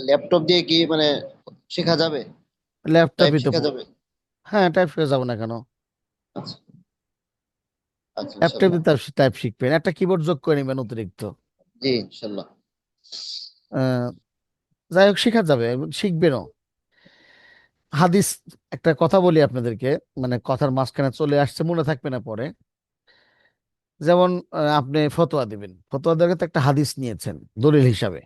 ল্যাপটপ দিয়ে কি মানে শেখা যাবে? টাইপ ল্যাপটপই তো শেখা যাবে? হ্যাঁ, টাইপ শিখে যাবো না কেন? আচ্ছা, আচ্ছা, ল্যাপটপে ইনশাল্লাহ। টাইপ শিখবেন, একটা কিবোর্ড যোগ করে নেবেন অতিরিক্ত। জি, ইনশাল্লাহ। আহ, যাই হোক শিখা যাবে এবং শিখবেনও। হাদিস, একটা কথা বলি আপনাদেরকে, মানে কথার মাঝখানে চলে আসছে, মনে থাকবে না পরে। যেমন আপনি ফতোয়া দিবেন, ফতোয়া দেওয়ার ক্ষেত্রে একটা হাদিস নিয়েছেন দলিল হিসাবে।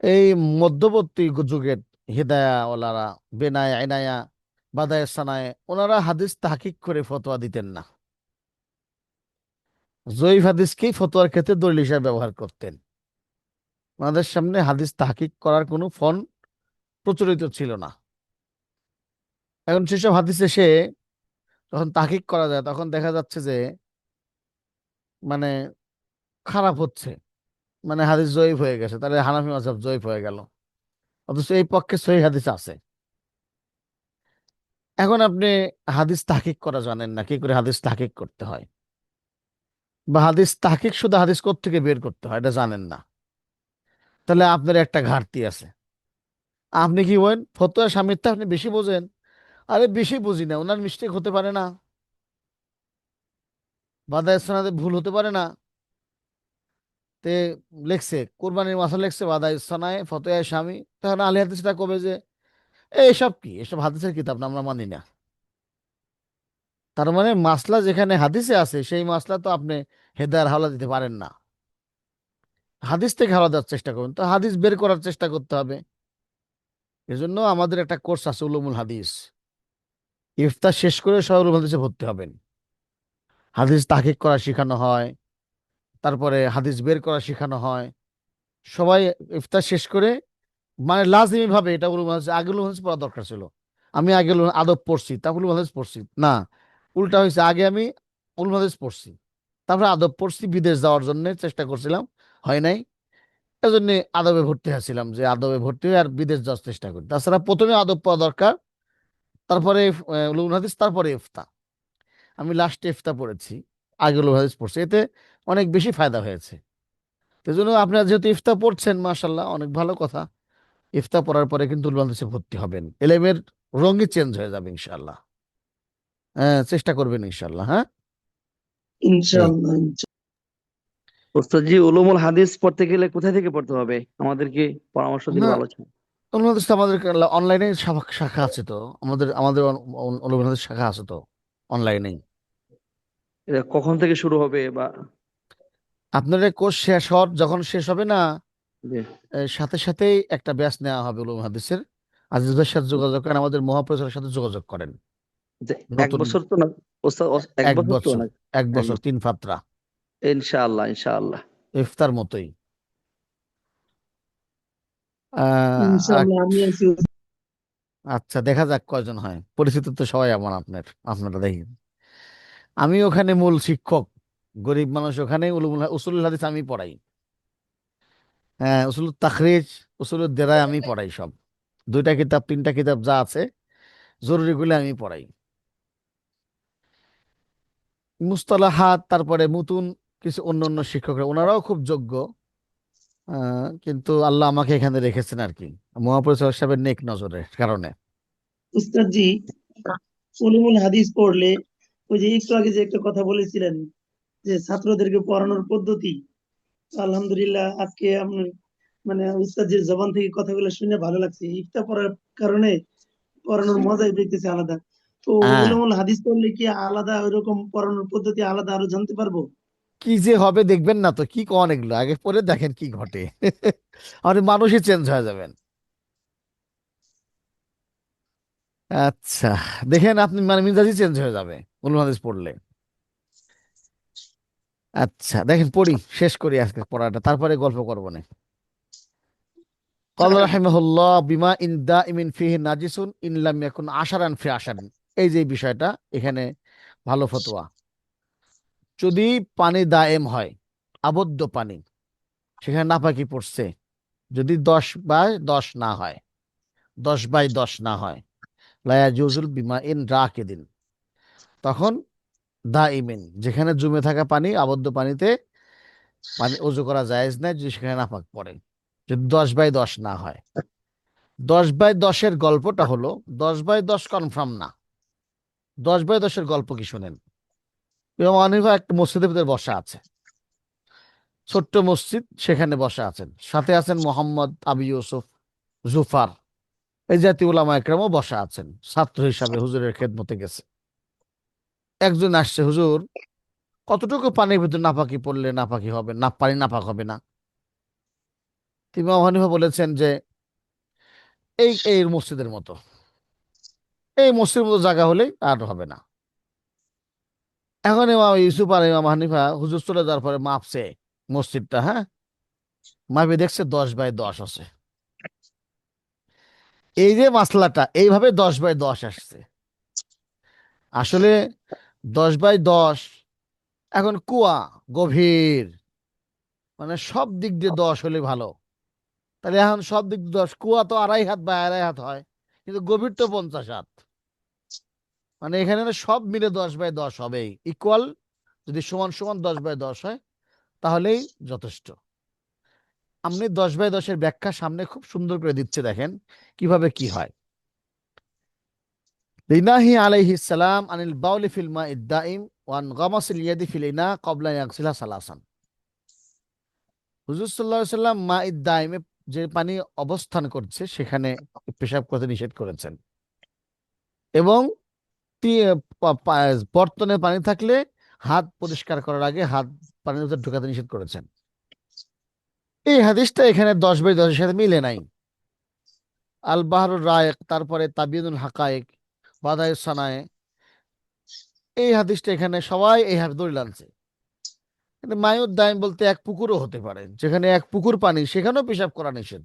এই মধ্যবর্তী যুগের হিদায়া ওলারা, বেনায়া এনায়া বাদায় সানায়, ওনারা হাদিস তাহকিক করে ফতোয়া দিতেন না, জয়ীফ হাদিসকেই ফতোয়ার ক্ষেত্রে দলিল হিসাবে ব্যবহার করতেন। ওনাদের সামনে হাদিস তাহকিক করার কোনো ফর্ম প্রচলিত ছিল না। এখন সেসব হাদিস এসে যখন তাহকিক করা যায় তখন দেখা যাচ্ছে যে মানে খারাপ হচ্ছে, মানে হাদিস জয়ীফ হয়ে গেছে, তাহলে হানাফি মাযহাব জয়ীফ হয়ে গেল, অথচ এই পক্ষে সহিহ হাদিস আছে। এখন আপনি হাদিস তাহকিক করা জানেন না, কি করে হাদিস তাহকিক করতে হয়, বা হাদিস তাহকিক শুধু হাদিস কোত্থেকে বের করতে হয় এটা জানেন না, তাহলে আপনার একটা ঘাটতি আছে। আপনি কি বলেন ফতোয়া স্বামীরটা আপনি বেশি বোঝেন? আরে বেশি বুঝি না, ওনার মিস্টেক হতে পারে না, বাদায়ে সনদে ভুল হতে পারে না। তে লেখছে কোরবানির মাসা লেখছে বাদায়ে সনায় ফতোয়া স্বামী, তখন আলী হাদিসটা কবে যে এইসব কি, এসব হাদিসের কিতাব না, আমরা মানি না। তার মানে মাসলা যেখানে হাদিসে আছে সেই মাসলা তো আপনি হেদায়ার হাওলা দিতে পারেন না। হাদিস থেকে হাওলা দেওয়ার চেষ্টা করুন, তো হাদিস বের করার চেষ্টা করতে হবে। এজন্য আমাদের একটা কোর্স আছে উলুমুল হাদিস, ইফতার শেষ করে সবাই উলুমুল হাদিসে ভর্তি হবেন। হাদিস তাহকিক করা শেখানো হয়, তারপরে হাদিস বের করা শেখানো হয়। সবাই ইফতার শেষ করে, মানে লাজিমি ভাবে, এটা উলুমুল হাদিস, আগে উলুমুল হাদিস পড়া দরকার ছিল। আমি আগে আদব পড়ছি, তারপর উলুমুল হাদিস পড়ছি না, উল্টা হয়েছে, আগে আমি উলুমুল হাদিস পড়ছি, তারপরে আদব পড়ছি, বিদেশ যাওয়ার জন্য চেষ্টা করছিলাম, হয় নাই, এজন্য আদবে ভর্তি হয়েছিলাম, যে আদবে ভর্তি হয়ে আর বিদেশ যাওয়ার চেষ্টা করি। তাছাড়া প্রথমে আদব পাওয়া দরকার, তারপরে উলুমুল হাদিস, তারপরে ইফতা। আমি লাস্টে ইফতা পড়েছি, আগে উলুমুল হাদিস পড়ছি, এতে অনেক বেশি ফায়দা হয়েছে। তো এই জন্য আপনারা যেহেতু ইফতা পড়ছেন মাশাল্লাহ, অনেক ভালো কথা। ইফতা পড়ার পরে কিন্তু উলুমুল হাদিসে ভর্তি হবেন। এলেমের রঙই চেঞ্জ হয়ে যাবে ইনশাল্লাহ। হ্যাঁ, চেষ্টা করবেন ইনশাল্লাহ। হ্যাঁ, এই ইনশাআল্লাহ। ওস্তাদ জি, উলুমুল হাদিস পড়তে গেলে কোথায় থেকে পড়তে হবে? আমাদেরকে পরামর্শ দিলে হ্যাঁ, ভালো ছিল। অনুবাদ তো আমাদের অনলাইনে শাখা আছে তো, আমাদের আমাদের অনুবাদের শাখা আছে তো অনলাইনে। এটা কখন থেকে শুরু হবে বা আপনার কোর্স শেষ হওয়ার যখন শেষ হবে না, যে সাথে সাথেই একটা ব্যাচ নেওয়া হবে উলুম হাদিসের। আজিজ ভাইয়ের সাথে যোগাযোগ করেন, আমাদের মহাপ্রচারের সাথে যোগাযোগ করেন। যে এক নতুন বছর তো না ওস্তাদ, এক এক বছর তো বছর না? এক এক বছর বছর। 3 ফাত্রা, ইনশাআল্লাহ, ইনশাআল্লাহ। ইফতার মতোই। আহ, ইনশাআল্লাহ আমি আছি। আচ্ছা, দেখা যাক কয়জন হয়। পরিচিত তো সবাই আমার, আপনারা দেখেন। আমি ওখানে মূল শিক্ষক, গরিব মানুষ ওখানে উসুলুল হাদিস আমি পড়াই। হ্যাঁ, উসুলুত তাখরিজ, উসুলুদ দেরায় আমি পড়াই সব। 2টা কিতাব 3টা কিতাব যা আছে জরুরিগুলো আমি পড়াই। মুস্তালাহাত, তারপরে মুতুন, কিছু অন্য অন্য শিক্ষকরা ওনারাও খুব যোগ্য। কিন্তু আল্লাহ আমাকে এখানে রেখেছেন আর কি, মহাপরিচালক সাহেবের নেক নজরের কারণে। উস্তাদ জি, উলুমুল হাদিস পড়লে ওই যে একটু আগে যে একটা কথা বলেছিলেন যে ছাত্রদেরকে পড়ানোর পদ্ধতি, আলহামদুলিল্লাহ আজকে আপনার মানে উস্তাদের জবান থেকে কথাগুলো শুনে ভালো লাগছে। ইফতা পড়ার কারণে পড়ানোর মজাই পেতেছে আলাদা। তো হ্যাঁ, উলুমুল হাদিস পড়লে কি আলাদা ওইরকম পড়ানোর পদ্ধতি আলাদা আরো জানতে পারবো? কি যে হবে দেখবেন না তো, কি কন এগুলো আগে পরে দেখেন কি ঘটে। আর মানুষই চেঞ্জ হয়ে যাবেন। আচ্ছা, দেখেন আপনি মানে মিজাজই চেঞ্জ হয়ে যাবে উলুম হাদিস পড়লে। আচ্ছা দেখেন, পড়ি শেষ করি আজকে পড়াটা, তারপরে গল্প করবো না। قال رحمه الله বিমা ইন দাইমিন ফিহি নাজিসুন ইন লাম ইয়াকুন আশারান ফি আশারিন। এই যে বিষয়টা এখানে ভালো ফতোয়া। যদি পানি দায়েম হয়, আবদ্ধ পানি, সেখানে নাপাকি পড়ছে, যদি 10/10 না হয়, 10/10 না হয়, লায়া জুজুল বিমা ইন রাকিদিন, তখন দাইমিন, যেখানে জমে থাকা পানি, আবদ্ধ পানিতে পানি ওযু করা জায়েজ নাই যদি সেখানে নাপাক পড়ে, যদি 10/10 না হয়। 10/10 গল্পটা হলো, 10/10 কনফার্ম না। 10/10 গল্প কি শুনেন। ইমাম হানিফা একটা মসজিদের ভিতরে বসা আছে, ছোট্ট মসজিদ, সেখানে বসা আছেন, সাথে আছেন মোহাম্মদ, আবু ইউসুফ, জুফার, এই জাতীয় উলামা একরামও বসা আছেন, ছাত্র হিসাবে হুজুরের খেদমতে গেছে। একজন আসছে, হুজুর কতটুকু পানির ভিতরে নাপাকি পড়লে নাপাকি হবে, না পানি নাপাক হবে না। ইমাম হানিফা বলেছেন যে এই এই মসজিদের মতো, এই মসজিদের মতো জায়গা হলেই আর হবে না। এখন ইমাম ইউসুফ আর ইমাম হানিফা হুজুর চলে যাওয়ার পরে মাপছে মসজিদটা, হ্যাঁ, মাপে দেখছে 10/10 আছে। এই যে মাসলাটা এইভাবে 10/10 আসছে। আসলে 10/10, এখন কুয়া গভীর, মানে সব দিক দিয়ে 10 হলে ভালো। তাহলে এখন সব দিক দিয়ে 10, কুয়া তো 2.5 হাত বা 2.5 হাত হয়, কিন্তু গভীর তো 50 হাত। মানে এখানে না সব মিলে 10/10 হবেই ইকুয়াল। যদি সমান সমান 10/10 হয় তাহলেই যথেষ্ট। আপনি 10/10 ব্যাখ্যা সামনে খুব সুন্দর করে দিচ্ছে, দেখেন কিভাবে কি হয়। লিনাহি আলাইহিস সালাম আনিল বাউলি ফিল মাইদ দাইম ওয়ান গামাসিল ইয়াদি ফিল ইনা ক্বাবলা ইয়াগসিলা সালাসান। হুজুর সাল্লাল্লাহু আলাইহি সাল্লাম মাইদ দাইমে, যে পানি অবস্থান করছে সেখানে পেশাব করতে নিষেধ করেছেন, এবং বর্তনে পানি থাকলে হাত পরিষ্কার করার আগে হাত পানির ভিতরে ঢোকাতে নিষেধ করেছেন। এই হাদিসটা এখানে 10/10 সাথে মিলে নাই। আল বাহরুর রায়েক, তারপরে তাবিয়ুল হাকায়েক, বাদায়ে সানায়ে, এই হাদিসটা এখানে সবাই এই হাদিস দলিল আনছে। কিন্তু মায়ুদ দাইম বলতে এক পুকুরও হতে পারে, যেখানে এক পুকুর পানি সেখানেও পেশাব করা নিষেধ।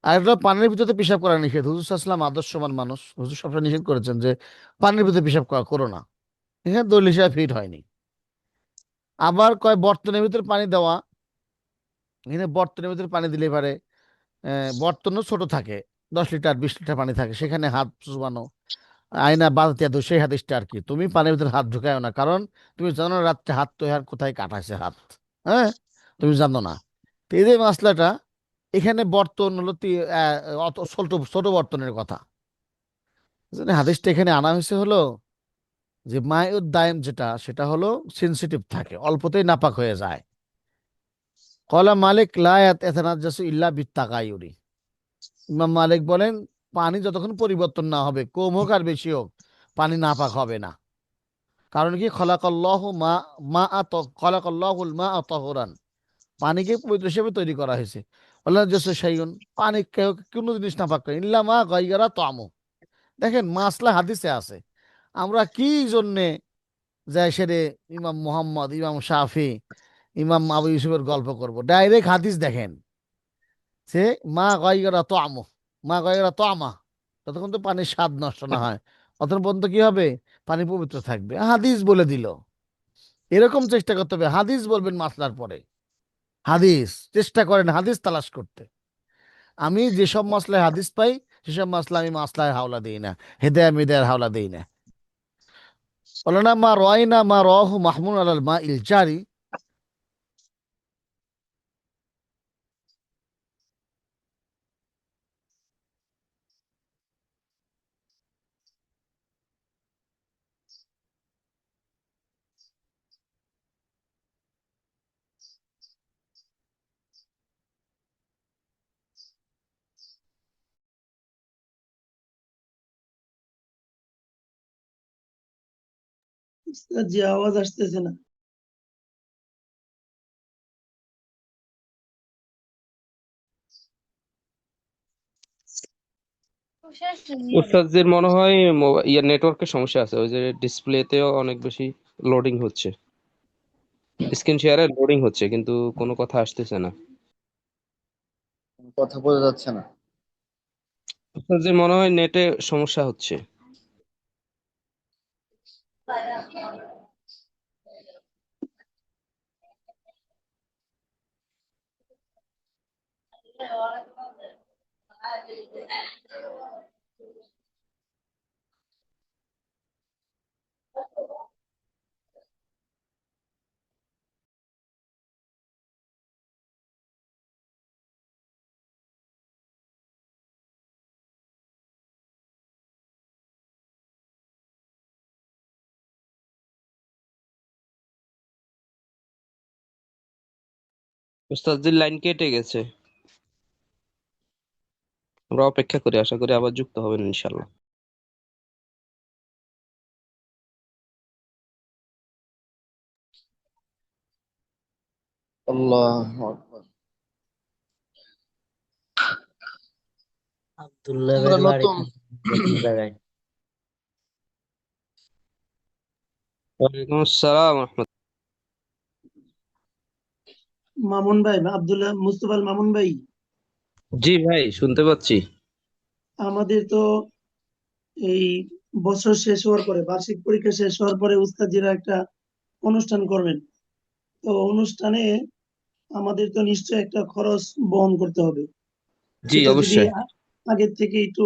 আর একটা পানির ভিতরে পেশাব করা নিষেধ। হুজুর সাল্লাল্লাহু আলাইহি ওয়াসাল্লাম আদর্শবান মানুষ, হুজুর সবসময় নিষেধ করেছেন যে পানির ভিতরে পেশাব করো না। এখানে দলিল হিসাবে ফিট হয়নি। আবার কয় বর্তনের ভিতরে পানি দেওয়া, এখানে বর্তনের ভিতরে পানি দিলে পারে, বর্তনও ছোট থাকে, 10 লিটার 20 লিটার পানি থাকে, সেখানে হাত চুবানো, আয়না বালতিয়া দো, সেই হাদিসটা আর কি, তুমি পানির ভিতরে হাত ঢুকায়ও না, কারণ তুমি জানো না রাত্রে হাত তো কোথায় কাটাইছে হাত, হ্যাঁ, তুমি জানো না। তো এই যে মাসলাটা, এখানে বর্তন হলো অত ছোট ছোট বর্তনের কথা। এজন্য হাদিসটা এখানে আনা হয়েছে হলো যে মায়ুদ দায়েম যেটা, সেটা হলো সেনসিটিভ থাকে, অল্পতেই নাপাক হয়ে যায়। কলা মালিক লা ইয়াতানাজ্জাসু ইল্লা বিত্তাগায়ুরি। ইমাম মালিক বলেন পানি যতক্ষণ পরিবর্তন না হবে, কম হোক আর বেশি হোক, পানি নাপাক হবে না। কারণ কি, খলাকাল্লাহু মা মা আত খলাকাল্লাহুল মা আতাহুরান, পানিকে পবিত্র হিসেবে তৈরি করা হয়েছে। আল্লাহ জাসু শাইউন, পানি কোনো জিনিস নাপাক করে ইল্লা মা গায়্যারা তামু। দেখেন মাসলা হাদিসে আছে। আমরা কি জন্যে যাই সেরে ইমাম মুহাম্মদ, ইমাম শাফি, ইমাম আবু ইউসুফের গল্প করব? ডাইরেক্ট হাদিস দেখেন সে মা গায়্যারা তামু, মা গায়্যারা তামা, ততক্ষণ তো পানির স্বাদ নষ্ট না হয় অতক্ষণ পর্যন্ত কি হবে, পানি পবিত্র থাকবে। হাদিস বলে দিল। এরকম চেষ্টা করতে হবে, হাদিস বলবেন মাসলার পরে। হাদিস চেষ্টা করেন হাদিস তালাশ করতে। আমি যেসব মাসলায় হাদিস পাই সেসব মাসলা আমি মাসলায় হাওলা দিই না, হেদায়া মিদায়ের হাওলা দিই না। বলে না মা রয়না মা রহু মাহমুদ আলাল মা ইল জারি। উস্তাদ জি, আওয়াজ আসতেছে না। উস্তাদজির মনে হয় নেটওয়ার্কের সমস্যা আছে, ওই যে ডিসপ্লেতেও অনেক বেশি লোডিং হচ্ছে, স্ক্রিন শেয়ারে লোডিং হচ্ছে কিন্তু কোনো কথা আসতেছে না। কথা বোঝা যাচ্ছে না। উস্তাদজির মনে হয় নেটে সমস্যা হচ্ছে। উস্তাদজির লাইন কেটে গেছে, আমরা অপেক্ষা করি, আশা করি আবার যুক্ত হবেন ইনশাল্লাহ। আল্লাহু আকবার। আব্দুল্লাহের আমরা বাড়ি নতুন। কোন জায়গায়? ওয়ালাইকুম আসসালাম রহমতুল্লাহ। মামুন ভাই, আব্দুল্লাহ মুস্তফাল মামুন ভাই, জি ভাই, শুনতে পাচ্ছি। আমাদের তো এই বছর শেষ হওয়ার পরে, বার্ষিক পরীক্ষা শেষ হওয়ার পরে উস্তাদজিরা একটা অনুষ্ঠান করবেন। তো অনুষ্ঠানে আমাদের তো নিশ্চয়ই একটা খরচ বহন করতে হবে। জি এটা যদি অবশ্যই। আগের থেকে একটু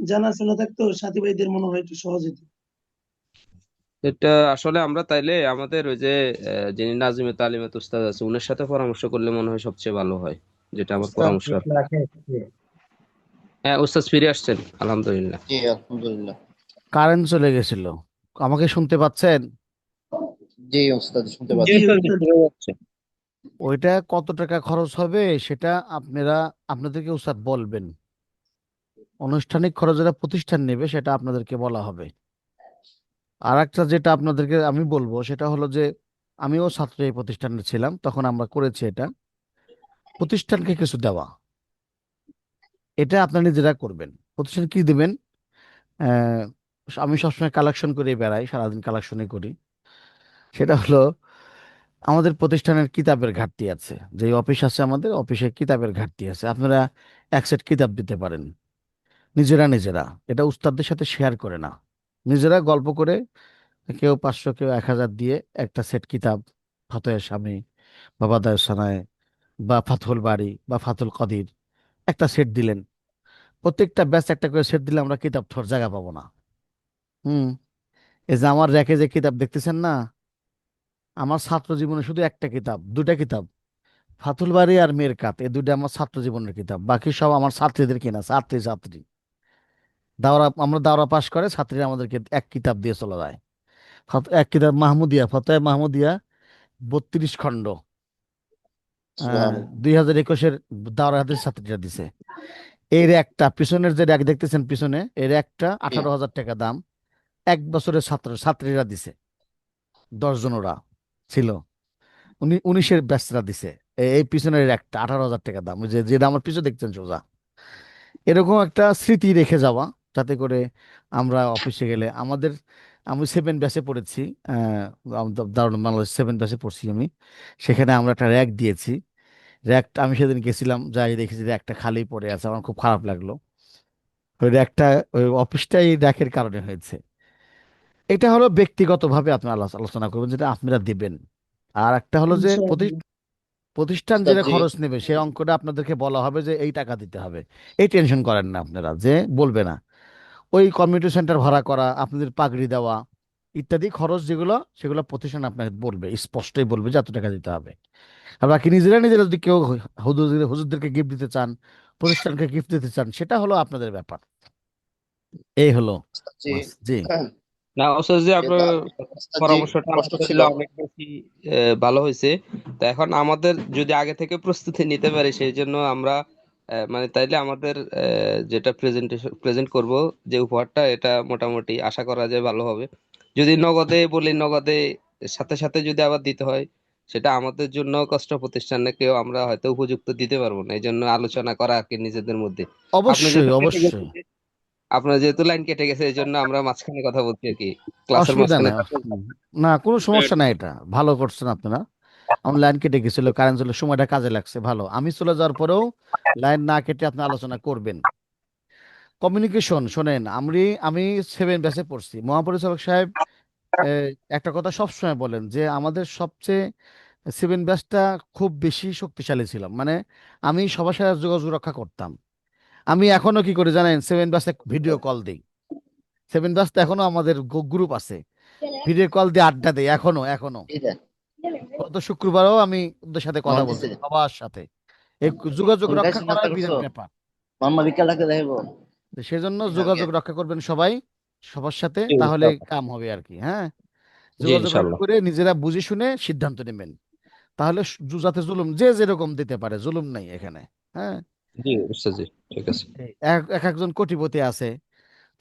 জানাশোনা থাকতো, সাথী ভাইদের মনে হয় একটু সহজ হতো। এটা আসলে আমরা তাইলে আমাদের ওই যে যিনি নাজিমে তালিমাত উস্তাদ আছে উনার সাথে পরামর্শ করলে মনে হয় সবচেয়ে ভালো হয়, যেটা আমার উস্তাদ পরামর্শ আর কি। ক্লাসে এসেছে? হ্যাঁ, উস্তাদ ফিরে আসছেন আলহামদুলিল্লাহ। জি আলহামদুলিল্লাহ। কারেন্ট চলে গেছিল। আমাকে শুনতে পাচ্ছেন? জি ওস্তাদ শুনতে জি জি পাচ্ছি। উস্তাদ, উস্তাদ। শোনা যাচ্ছে। ওইটা কত টাকা খরচ হবে সেটা আপনাদেরকে উস্তাদ বলবেন। আনুষ্ঠানিক খরচ যেটা প্রতিষ্ঠান নেবে সেটা আপনাদেরকে বলা হবে। আর একটা যেটা আপনাদেরকে আমি বলবো সেটা হলো যে আমিও ছাত্র এই প্রতিষ্ঠানে ছিলাম, তখন আমরা করেছি এটা, প্রতিষ্ঠানকে কিছু দেওয়া। এটা আপনারা নিজেরা করবেন। প্রতিষ্ঠান কি দিবেন? আহ, আমি সবসময় কালেকশন করে বেড়াই, সারাদিন কালেকশনই করি। সেটা হলো আমাদের প্রতিষ্ঠানের কিতাবের ঘাটতি আছে, যে অফিস আছে আমাদের অফিসে কিতাবের ঘাটতি আছে, আপনারা এক সেট কিতাব দিতে পারেন নিজেরা নিজেরা। এটা উস্তাদদের সাথে শেয়ার করে না, নিজেরা গল্প করে কেউ 500 কেউ 1000 দিয়ে একটা সেট কিতাব, ফাতহে শামী বা বাদায়ে সানায়ে বা ফাতহুল বারী বা ফাতহুল কদির, একটা সেট দিলেন। প্রত্যেকটা ব্যাচ একটা করে সেট দিলে আমরা কিতাব থোর জায়গা পাবো না। হুম। এই যে আমার র্যাকে যে কিতাব দেখতেছেন না, আমার ছাত্র জীবনে শুধু একটা কিতাব, দুটা কিতাব ফাতুল বারী আর মেরকাত, এই দুইটা আমার ছাত্র জীবনের কিতাব, বাকি সব আমার ছাত্রীদের কেনা, ছাত্রী। আমরা দাওরা পাশ করে ছাত্রীরা আমাদেরকে এক কিতাব দিয়ে চলে যায়। এক কিতাব মাহমুদিয়া, ফতোয়া মাহমুদিয়া, 32 খণ্ড, সুবহানাল্লাহ। 2021-এর দাওরা হাদিস ছাত্রীরা দিছে। এর একটা পিছনের যে র্যাক দেখতেছেন পিছনে, এর একটা জি। 18,000 টাকা দাম। 1 বছরের ছাত্রীরা দিছে, 10 জন ওরা ছিল, 19-এর ব্যাচরা দিছে। এই পিছনের একটা 18,000 টাকা দাম, ওই যে যেটা আমার পিছনে দেখছেন সোজা। এরকম একটা স্মৃতি রেখে যাওয়া, যাতে করে আমরা অফিসে গেলে আমি 7 ব্যাচে পড়েছি, দারুণ বাংলাদেশ 7 ব্যাচে পড়ছি আমি। সেখানে আমরা একটা র্যাক দিয়েছি। র্যাকটা আমি সেদিন গেছিলাম, যাই দেখেছি র্যাকটা খালি পড়ে আছে, আমার খুব খারাপ লাগলো। ওই র্যাকটা, ওই অফিসটা এই র্যাকের কারণে হয়েছে। এটা হলো ব্যক্তিগতভাবে আপনি আলোচনা করবেন যেটা আপনারা দিবেন। আর একটা হলো যে ইনশাআল্লাহ। প্রতিষ্ঠান উস্তাদ যেটা জি। খরচ নেবে সেই অঙ্কটা আপনাদেরকে বলা হবে যে এই টাকা দিতে হবে। এই টেনশন করেন না আপনারা, যে বলবে না। ওই কমিউনিটি সেন্টার ভাড়া করা, আপনাদের পাগড়ি দেওয়া ইত্যাদি খরচ যেগুলো, সেগুলো প্রতিষ্ঠান আপনাকে বলবে, স্পষ্টই বলবে যে এত টাকা দিতে হবে। আর বাকি নিজেরা যদি কেউ হুজুরদেরকে গিফট দিতে চান, প্রতিষ্ঠানকে গিফট দিতে চান, সেটা হলো আপনাদের ব্যাপার। এই হলো উস্তাদ জি। জি। না ওস্তাদ জি, আপনার উস্তাদ জি, পরামর্শটা প্রশ্ন ছিল। আলহামদুলিল্লাহ অনেক বেশি ভালো হয়েছে। তো এখন আমাদের যদি আগে থেকে প্রস্তুতি নিতে পারি, সেই জন্য আমরা মানে তাইলে আমাদের যেটা প্রেজেন্ট করব, যে উপহারটা, এটা মোটামুটি আশা করা যায় ভালো হবে। যদি নগদে বলি, নগদে সাথে সাথে যদি আবার দিতে হয়, সেটা আমাদের জন্য কষ্ট, প্রতিষ্ঠানকেও আমরা হয়তো উপযুক্ত দিতে পারবো না। এই জন্য আলোচনা করা আর কি নিজেদের মধ্যে। আপনি অবশ্যই যেহেতু কেটে অবশ্যই, গেছে, আপনার যেহেতু লাইন কেটে গেছে, এই জন্য আমরা মাঝখানে কথা বলছি আর কি, ক্লাসের অসুবিধা মাঝখানে নেই। কথা না, কোনো সমস্যা বলছি। নাই, এটা ভালো করছেন আপনারা। আমার লাইন কেটে গেছিল, কারেন্ট ছিল, সময়টা কাজে লাগছে, ভালো। আমি চলে যাওয়ার পরেও লাইন না কেটে আপনি আলোচনা করবেন। কমিউনিকেশন শোনেন, আমি 7 ব্যাচে পড়ছি। মহাপরিচালক সাহেব এ, একটা কথা সবসময় বলেন যে আমাদের সবচেয়ে 7 ব্যাচটা খুব বেশি শক্তিশালী ছিল, মানে আমি সবার সাথে যোগাযোগ রক্ষা করতাম। আমি এখনো কি করি জানেন, 7 ব্যাচে ভিডিও কল দিই। 7 ব্যাচটা এখনো আমাদের গ্রুপ আছে, ভিডিও কল দিয়ে আড্ডা দেই এখনো। এটা গত শুক্রবারও আমি ওদের সাথে কথা নন বলছি, দিছে। সবার সাথে। এই যোগাযোগ কোন রক্ষা গাইছ করা নাস্তা করছো? বিরাট ব্যাপার। মাম্মা বিকাল ডাকে দেখাইব। তো সেজন্য কালকে। যোগাযোগ রক্ষা করবেন সবাই সবার সাথে, জি, তাহলে ইনশাআল্লাহ। কাম হবে আর কি। হ্যাঁ, জি, যোগাযোগ রক্ষা ইনশাআল্লাহ। করে নিজেরা বুঝে শুনে সিদ্ধান্ত নেবেন। তাহলে যাতে জুলুম, যে যেরকম দিতে পারে, জুলুম নাই এখানে। হ্যাঁ, জি বুঝতে, জি, ঠিক আছে। একজন কোটিপতি আছে,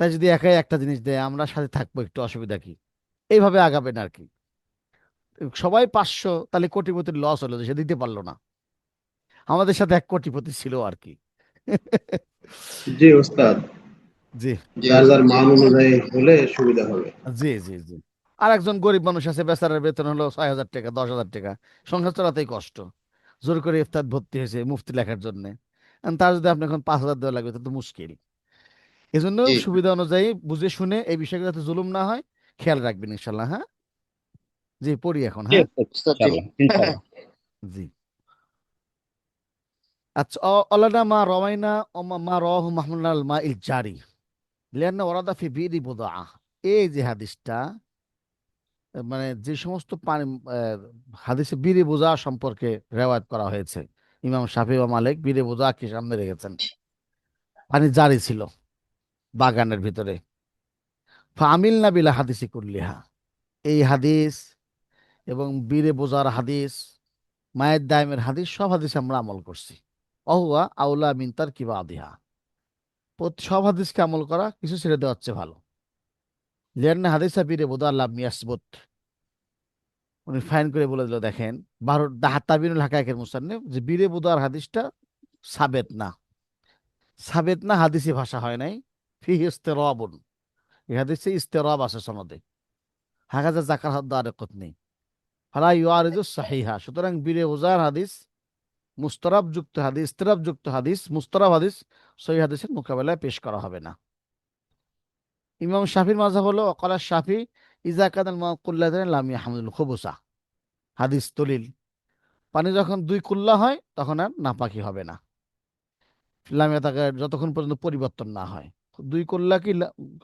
তাই যদি একাই একটা জিনিস দেয়, আমরা সাথে থাকবো, একটু অসুবিধা কি? এইভাবে আগাবেন আর কি। সবাই 500, তাহলে কোটিপতির লস হলো যে সে দিতে পারলো না। আমাদের সাথে এক কোটিপতি ছিল আর কি। জি ওস্তাদ, জি জি যার যার ওস্তাদ জি। মান অনুযায়ী হলে সুবিধা হবে। জি জি জি। আর একজন গরিব মানুষ আছে, বেচারার বেতন হলো 6,000 টাকা, 10,000 টাকা, সংসার চালাতেই কষ্ট, জোর করে ইফতার ভর্তি হয়েছে মুফতি লেখার জন্য। তার যদি আপনি এখন 5,000 দেওয়া লাগবে, তাহলে তো মুশকিল। এই জন্য জি সুবিধা অনুযায়ী বুঝে শুনে এই বিষয়গুলো যাতে জুলুম না হয়, খেয়াল রাখবেন ইনশাল্লাহ। হ্যাঁ, জি, পড়ি এখন। জি হ্যাঁ, ওস্তাদ, ওস্তাদ জি। ইনশাআল্লাহ ইনশাআল্লাহ। জি। আচ্ছা, অলানা মা রওয়াইনা মা রাওয়াহু মাহমুদ আল মা ইল জারি লিআন্না ওয়ারাদা ফি বিরি বুদআ। এই যে হাদিসটা, মানে যে সমস্ত পানি, হাদিসে বিরি বোঝা সম্পর্কে রেওয়ায়াত করা হয়েছে, ইমাম শাফি ও মালিক বিরি বোঝা কি সামনে রেখেছেন। পানি জারি ছিল বাগানের ভিতরে। ফামিল না বিলা হাদিসি কুল্লিহা, এই হাদিস এবং বীরে বোঝার হাদিস, মায়ের দায়েমের হাদিস, সব হাদিস আমরা আমল করছি। অহুয়া আউলা মিনতার কিবা আদিহা, সব হাদিসকে আমল করা কিছু ছেড়ে দেওয়া হচ্ছে ভালো। লিয়ান্না হাদিসা বীরে বোধা আল্লাহ মিয়াসবুত। উনি ফাইন করে বলে দিল, দেখেন, বারো তাবিনুল হাকায়েকের মুসান্নিফ, যে বীরে বোধার হাদিসটা সাবেত না। সাবেত না হাদিসি ভাষা হয় নাই, ফিহি ইস্তেরাবুন, এই হাদিসে ইস্তেরাব আছে সনদে। হাকাজা জাকার হাদ আরেকত নেই, ফালা ইউআরিজু সাহিহা। সুতরাং বীরে বোঝার হাদিস মুস্তরাব যুক্ত হাদিস, ইস্তেরাব যুক্ত হাদিস, মুস্তরাব হাদিস সহিহ হাদিসের মোকাবেলায় পেশ করা হবে না। ইমাম শাফির মাযহাব হলো অকালা শাফি ইজা কানাল মাকুল্লাতান লাম ইয়াহমুল খুবুসা। হাদিস দলিল, পানি যখন 2 কুল্লা হয় তখন আর নাপাকি হবে না। লামিয়া তাকে যতক্ষণ পর্যন্ত পরিবর্তন না হয়। 2 কুল্লা কি,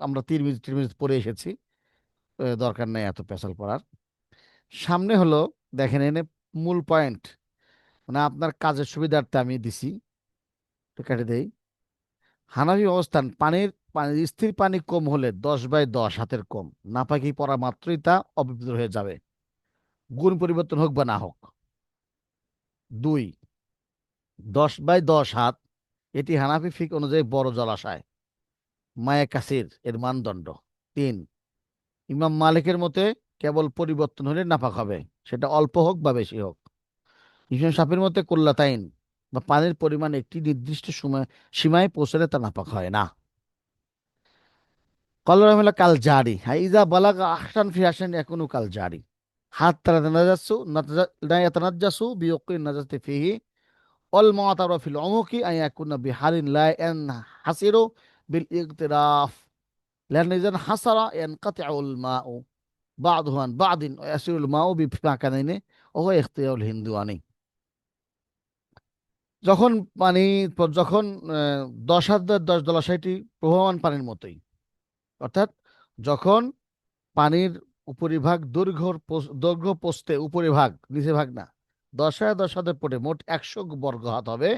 আমরা তিরমিজ পড়ে এসেছি, দরকার নেই এত পেশাল পড়ার। সামনে হলো, দেখেন এনে মূল পয়েন্ট, মানে আপনার কাজের সুবিধার্থে আমি দিছি, তো কেটে দেই। হানাফি অবস্থান, স্থির পানি কম হলে 10/10 হাতের কম, নাপাকি পড়া মাত্রই তা অপবিত্র হয়ে যাবে, গুণ পরিবর্তন হোক বা না হোক। 2, 10/10 হাত, এটি হানাফি ফিক অনুযায়ী বড় জলাশয়, মায়ে কাসির এর মানদণ্ড। 3, ইমাম মালিকের মতে কেবল পরিবর্তন হলে নাপাক হবে, সেটা অল্প হোক বা বেশি হোক। ইমাম শাফির মতে কুল্লাতাইন, বা পানির পরিমাণ একটি নির্দিষ্ট সময় সীমায় পৌঁছলে তা নাপাক হয় না। قال رحمه الله কাল জারি, ইজা বালাগা আহসান ফি আহসান ইয়াকুনু কাল জারি, হাত্তা লা ইয়াতানাজ্জাসু বিয়াকিন নাজাতি ফিহি ওয়াল মুআতারা ফিল উমুকি আন ইয়াকুনা বিহালিন লা ইয়ানহাসিরু বিল ইগতিরাফ, لأن إذا انحصر ينقطع الماء بعضه عن بعض ويصير الماء بمكانين وهو اختيار الهندواني। যখন পানি যখন 10/10 জলাশয়টি প্রবাহমান পানির মতোই, অর্থাৎ যখন পানির উপরিভাগ দৈর্ঘ্য প্রস্থে উপরিভাগ, নিচে ভাগ না, 10/10 পড়ে মোট 100 বর্গ হাত হবে,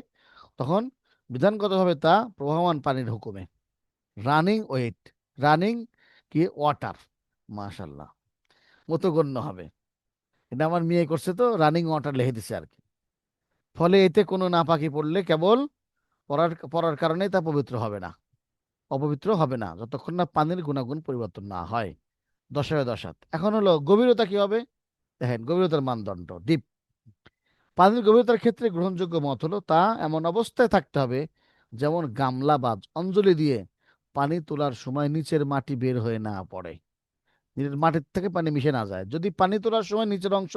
তখন বিধানগতভাবে তা প্রবাহমান পানির হুকুমে রানিং ওয়েট, রানিং কি ওয়াটার, মাশাল্লাহ, মতো গণ্য হবে। এটা আমার মেয়ে করছে তো রানিং ওয়াটার লিখে দিছে আর কি। ফলে এতে কোনো নাপাকি পড়লে কেবল পড়ার কারণে তা অপবিত্র হবে না যতক্ষণ না পানির গুণাগুণ পরিবর্তন না হয়। 10/10 হাত। এখন হলো গভীরতা কি হবে? দেখেন গভীরতার মানদণ্ড ডিপ। পানির গভীরতার ক্ষেত্রে গ্রহণযোগ্য মত হলো তা এমন অবস্থায় থাকতে হবে যেমন গামলা বা অঞ্জলি দিয়ে পানি তোলার সময় নিচের মাটি বের হয়ে না পড়ে, নিচের মাটির থেকে পানি মিশে না যায়। যদি পানি তোলার সময় নিচের অংশ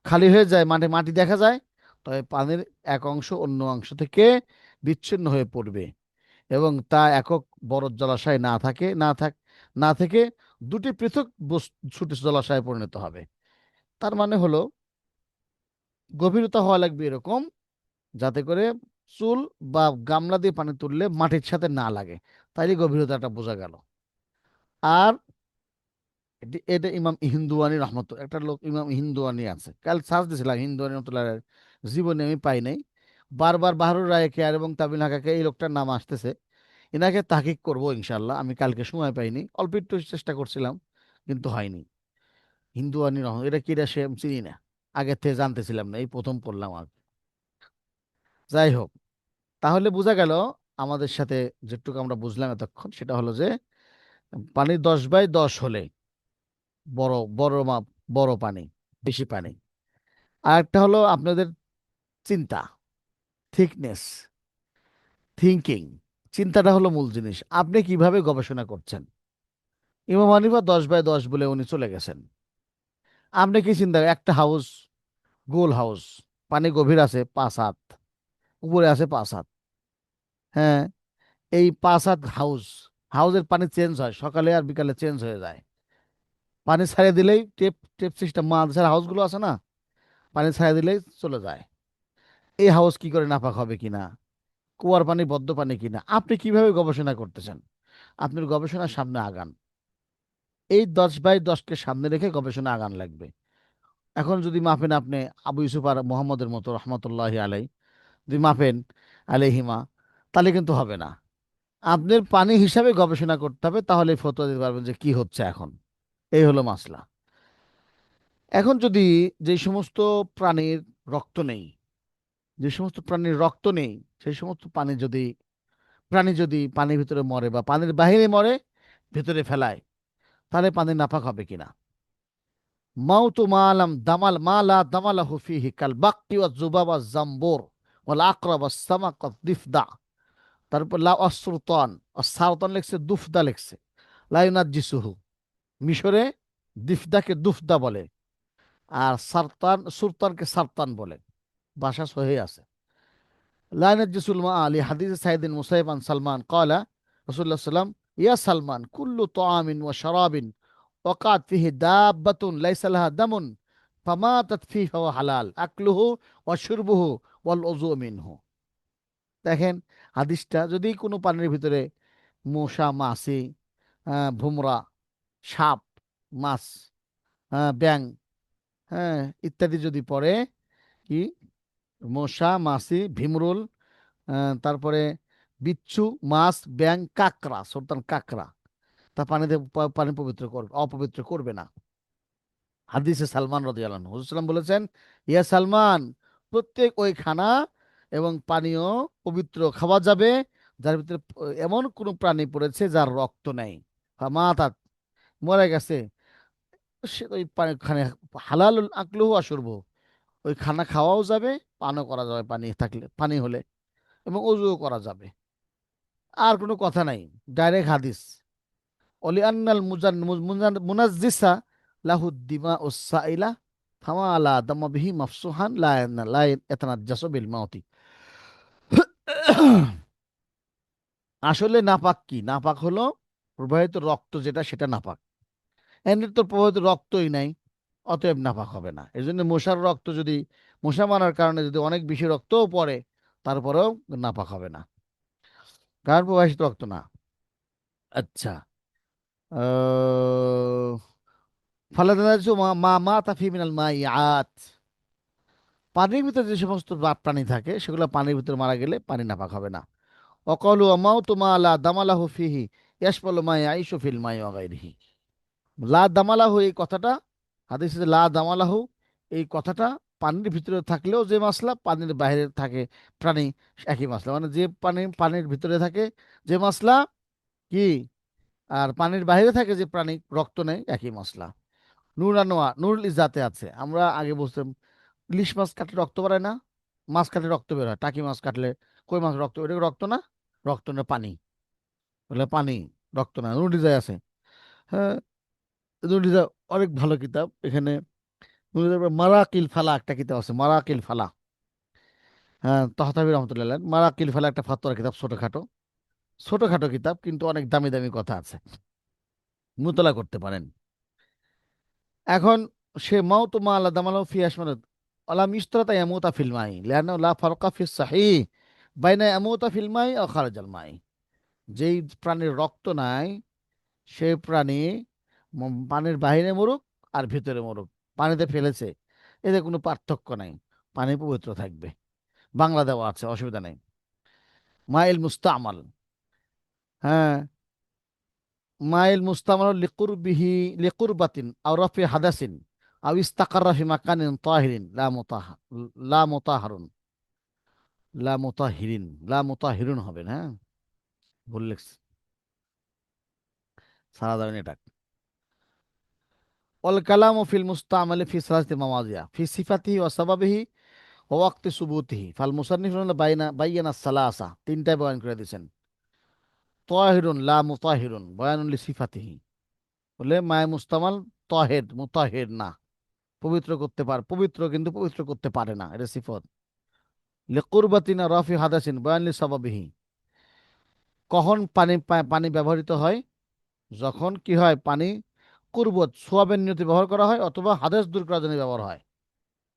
খালি হয়ে যায়, মাটি দেখা যায়, তবে পানির এক অংশ অন্য অংশ থেকে বিচ্ছিন্ন হয়ে পড়বে এবং তা একক বড় জলাশয় না থেকে দুটি পৃথক ছোট জলাশয়ে পরিণত হবে। তার মানে হলো গভীরতা হওয়া লাগবে এরকম যাতে করে চুল বা গামলা দিয়ে পানি তুললে মাটির সাথে না লাগে, তাইলে গভীরতাটা বোঝা গেল। আর এটা ইমাম হিন্দুয়ানি রহমত, একটা লোক ইমাম হিন্দুয়ানি আছে, কাল সার্চ দিয়েছিলাম হিন্দুয়ানি রহমতুল্লাহ জীবনে আমি পাই নাই। বারবার বাহারুর রায় কেয়ার এবং তাবিল হাকাকে এই লোকটার নাম আসতেছে, এনাকে তাহকিক করব ইনশাল্লাহ। আমি কালকে সময় পাইনি, অল্প একটু চেষ্টা করছিলাম কিন্তু হয়নি। হিন্দুয়ানি রহমত এটা কি, এটা সে আমি চিনি না, আগের থেকে জানতেছিলাম না, এই প্রথম পড়লাম আর কি। যাই হোক, তাহলে বোঝা গেল আমাদের সাথে যেটুকু আমরা বুঝলাম এতক্ষণ, সেটা হলো যে পানি 10/10 হলে বড় বড় মাপ, বড় পানি, বেশি পানি। আর একটা হলো আপনাদের চিন্তা, থিকনেস, থিঙ্কিং, চিন্তাটা হলো মূল জিনিস। আপনি কিভাবে গবেষণা করছেন? ইমাম হানিফা 10/10 বলে উনি চলে গেছেন। আপনি কি চিন্তা, একটা হাউস, গোল হাউস, পানি গভীর আছে 5 হাত, উপরে আছে 5 হাত, হ্যাঁ, এই 5 হাত হাউসের পানি চেঞ্জ হয়, সকালে আর বিকালে চেঞ্জ হয়ে যায়। পানি ছাড়িয়ে দিলেই টেপ টেপ সিস্টেম, মাদ্রাসার হাউসগুলো আছে না, পানি ছাড়িয়ে দিলেই চলে যায়। এই হাউস কি করে নাপাক হবে কিনা, কুয়ার পানি বদ্ধ পানি কিনা, আপনি কিভাবে গবেষণা করতেছেন? আপনার গবেষণার সামনে আগান, এই 10/10কে সামনে রেখে গবেষণা আগান লাগবে। এখন যদি মাপেন আপনি আবু ইউসুফ আর মোহাম্মদের মতো রহমতুল্লাহ আলাই, যদি মাপেন আলাইহিমা, তাহলে কিন্তু হবে না। আপনার পানি হিসাবে গবেষণা করতে হবে, তাহলে ফতোয়া দিতে পারবেন যে কি হচ্ছে এখন। এই হলো মাসলা। এখন যদি যে সমস্ত প্রাণীর রক্ত নেই, যে সমস্ত প্রাণীর রক্ত নেই, সেই সমস্ত প্রাণী যদি পানির ভিতরে মরে বা পানির বাহিরে মরে, ভিতরে ফেলায়, তাহলে পানি নাপাক হবে কিনা? মাউতু মালাম দামাল মালা দামালাহু ফিহি কাল বাক্কি ওয়াজ যুবাব ওয়াজ জামবুর ওয়াল আকরাব ওয়াস সামাক ওয়াদ দিফদা। তারপর লা অসুরতান, সারতান লিখছে, দুফদা লিখছে, লা ইউনাজ্জিসুহু, মিশরে দিফদাকে দুফদা বলে, আর সুরতানকে সারতান বলে, ভাষা সহি আছে। লা ইউনাজ্জিসুল মা আলী হাদিস সাইদিন মুসাইব আন সালমান ক্বালা রাসূলুল্লাহ সাল্লাম, ইয়া সালমান কুল্লু তাআমিন ওয়া শারাবিন ওয়াকাত ফিহি দাব্বাতুন লাইসা লাহা দামুন ফামাতাত ফিহি ফাহুয়া হালাল আকলুহু ওয়া শুরবুহু ওয়াল উযু মিনহু। দেখেন হাদিসটা, যদি কোনো পানির ভিতরে মশা, মাছি, ভুমরা, সাপ, মাছ, ব্যাং, হ্যাঁ, ইত্যাদি যদি পড়ে, কি মশা, মাছি, ভীমরুল, তারপরে বিচ্ছু, মাছ, ব্যাং, কাকড়া, সুলতান কাকড়া, তা পানিতে পানি পবিত্র করবে, অপবিত্র করবে না। হাদিসে সালমান রাদিয়াল্লাহু আনহু হুজুর সাল্লাম বলেছেন, ইয়া সালমান, প্রত্যেক ওই খানা এবং পানীয় পবিত্র খাওয়া যাবে যার ভিতরে এমন কোন প্রাণী পড়েছে যার রক্ত নেই, মা তা মরে গেছে, সে ওই পানি খানে হালাল আকলুহু আশুরবু, ওই খানা খাওয়াও যাবে, পানও করা যাবে, পানি থাকলে, পানি হলে, এবং অজুও করা যাবে। আর কোনো কথা নাই, ডাইরেক্ট হাদিস। অলি আন্নাল মুনাজ্জিসা লাহু দিমা উসাইলা ফামা আলা দামা বিহি মাফসুহান লা ইয়াতানাজ্জাসু বিল মাউতি। আসলে নাপাক কি? নাপাক হলো প্রবাহিত রক্ত, যেটা সেটা নাপাক। এমনি তো প্রবাহিত রক্তই নাই, অতএব নাপাক হবে না। এই জন্য মশার রক্ত যদি, মশা মারার কারণে যদি অনেক বেশি রক্তও পড়ে, তারপরেও নাপাক হবে না, কারণ প্রবাহিত রক্ত না। আচ্ছা, ফালাদাজু মা মা মা তাফি মিনাল মাইআত, পানির ভিতরে যে সমস্ত প্রাণী থাকে সেগুলো পানির ভিতরে মারা গেলে পানি নাপাক হবে না। অকলু আমাউতু মা লা দামালাহু ফিহি ইয়াশমালু মা ইয়াইশু ফিল মাই ওয়া গায়রিহি। লা দামালাহু, এই কথাটা হাদিসে যে লা দামালাহু, এই কথাটা পানির ভিতরে থাকলেও যে মাসলা, পানির বাইরে থাকে প্রাণী একই মাসলা, মানে যে পানির ভিতরে থাকে যে মাসলা কি, আর পানির বাইরে থাকে যে প্রাণী রক্ত নেই, একই মশলা। নুরানোয়া নুরুল ইজাতে আছে। আমরা আগে বুঝতাম ইলিশ মাছ কাটলে রক্ত বেরোয় না, মাছ কাটলে রক্ত বের হয়, টাকি মাছ কাটলে, কই মাছ রক্ত, ওটা রক্ত না, রক্ত না পানি, বলে পানি, রক্ত না। নুরুল ইজায় আছে। হ্যাঁ, নুরুল ইজা অনেক ভালো কিতাব। এখানে নুরুল ইজার মারাকিল ফালা একটা কিতাব আছে, মারাকিল ফালা। হ্যাঁ, তহতাবি রহমতুল্লাহ, মারাকিল ফালা একটা ফাতোয়ার কিতাব, ছোটখাটো, ছোটখাটো কিতাব, কিন্তু অনেক দামি দামি কথা আছে, মুতলা করতে পারেন। এখন সে মাউত মা আল্লাহ দামালাহু ফি আশমানাত আলাম ইশতারাতা ইয়ামুতা ফিল মাই লিআন্না লা ফারকা ফিস সাহিহ বাইনা ইয়ামুতা ফিল মাই আও খারাজাল মাই। যেই প্রাণীর রক্ত নাই সেই প্রাণী পানির বাইরে মরুক আর ভিতরে মরুক, পানিতে ফেলেছে, এতে কোনো পার্থক্য নাই, পানি পবিত্র থাকবে। বাংলা দেওয়া আছে, অসুবিধা নেই। মাইল মুস্তামাল, হ্যাঁ, মাইল মুস্তামাল লিকুরবিহি, লিকুরবাতিন আও রাফি হাদাসিন আও ইস্তাকাররা ফি মাকানিন তাহিরিন লা মুতাহারুন, লা মুতাহিরিন, লা মুতাহিরুন হবে না, হ্যাঁ, ভুল লিখছি, সারা যাবেন এটা। অল কালামু ফিল মুস্তামালি ফি সালাসতি মাওয়াজিয়া ফি সিফাতিহি ওয়া সাবাবিহি ওয়া ওয়াক্তি সুবুতিহি ফাল মুসান্নিফুন বাইয়ানা সালাসা, তিনটায় বয়ান করে দিয়েছেন। তাহিরুন লা মুতাহিরুন বয়ানুল লিসিফাতিহি, বলে মায় মুস্তামাল তাহের, মুতাহির না, পবিত্র করতে পারে, পবিত্র কিন্তু পবিত্র করতে পারে না, এটা সিফত। লিকুরবাতিনা রাফি হাদাসিন বয়ান লিসাবাবিহি, কখন পানি ব্যবহৃত হয়? যখন কি হয়, পানি কুরবত সোয়াবের নিয়তে ব্যবহার করা হয়, অথবা হাদেস দূর করার জন্য ব্যবহার হয়।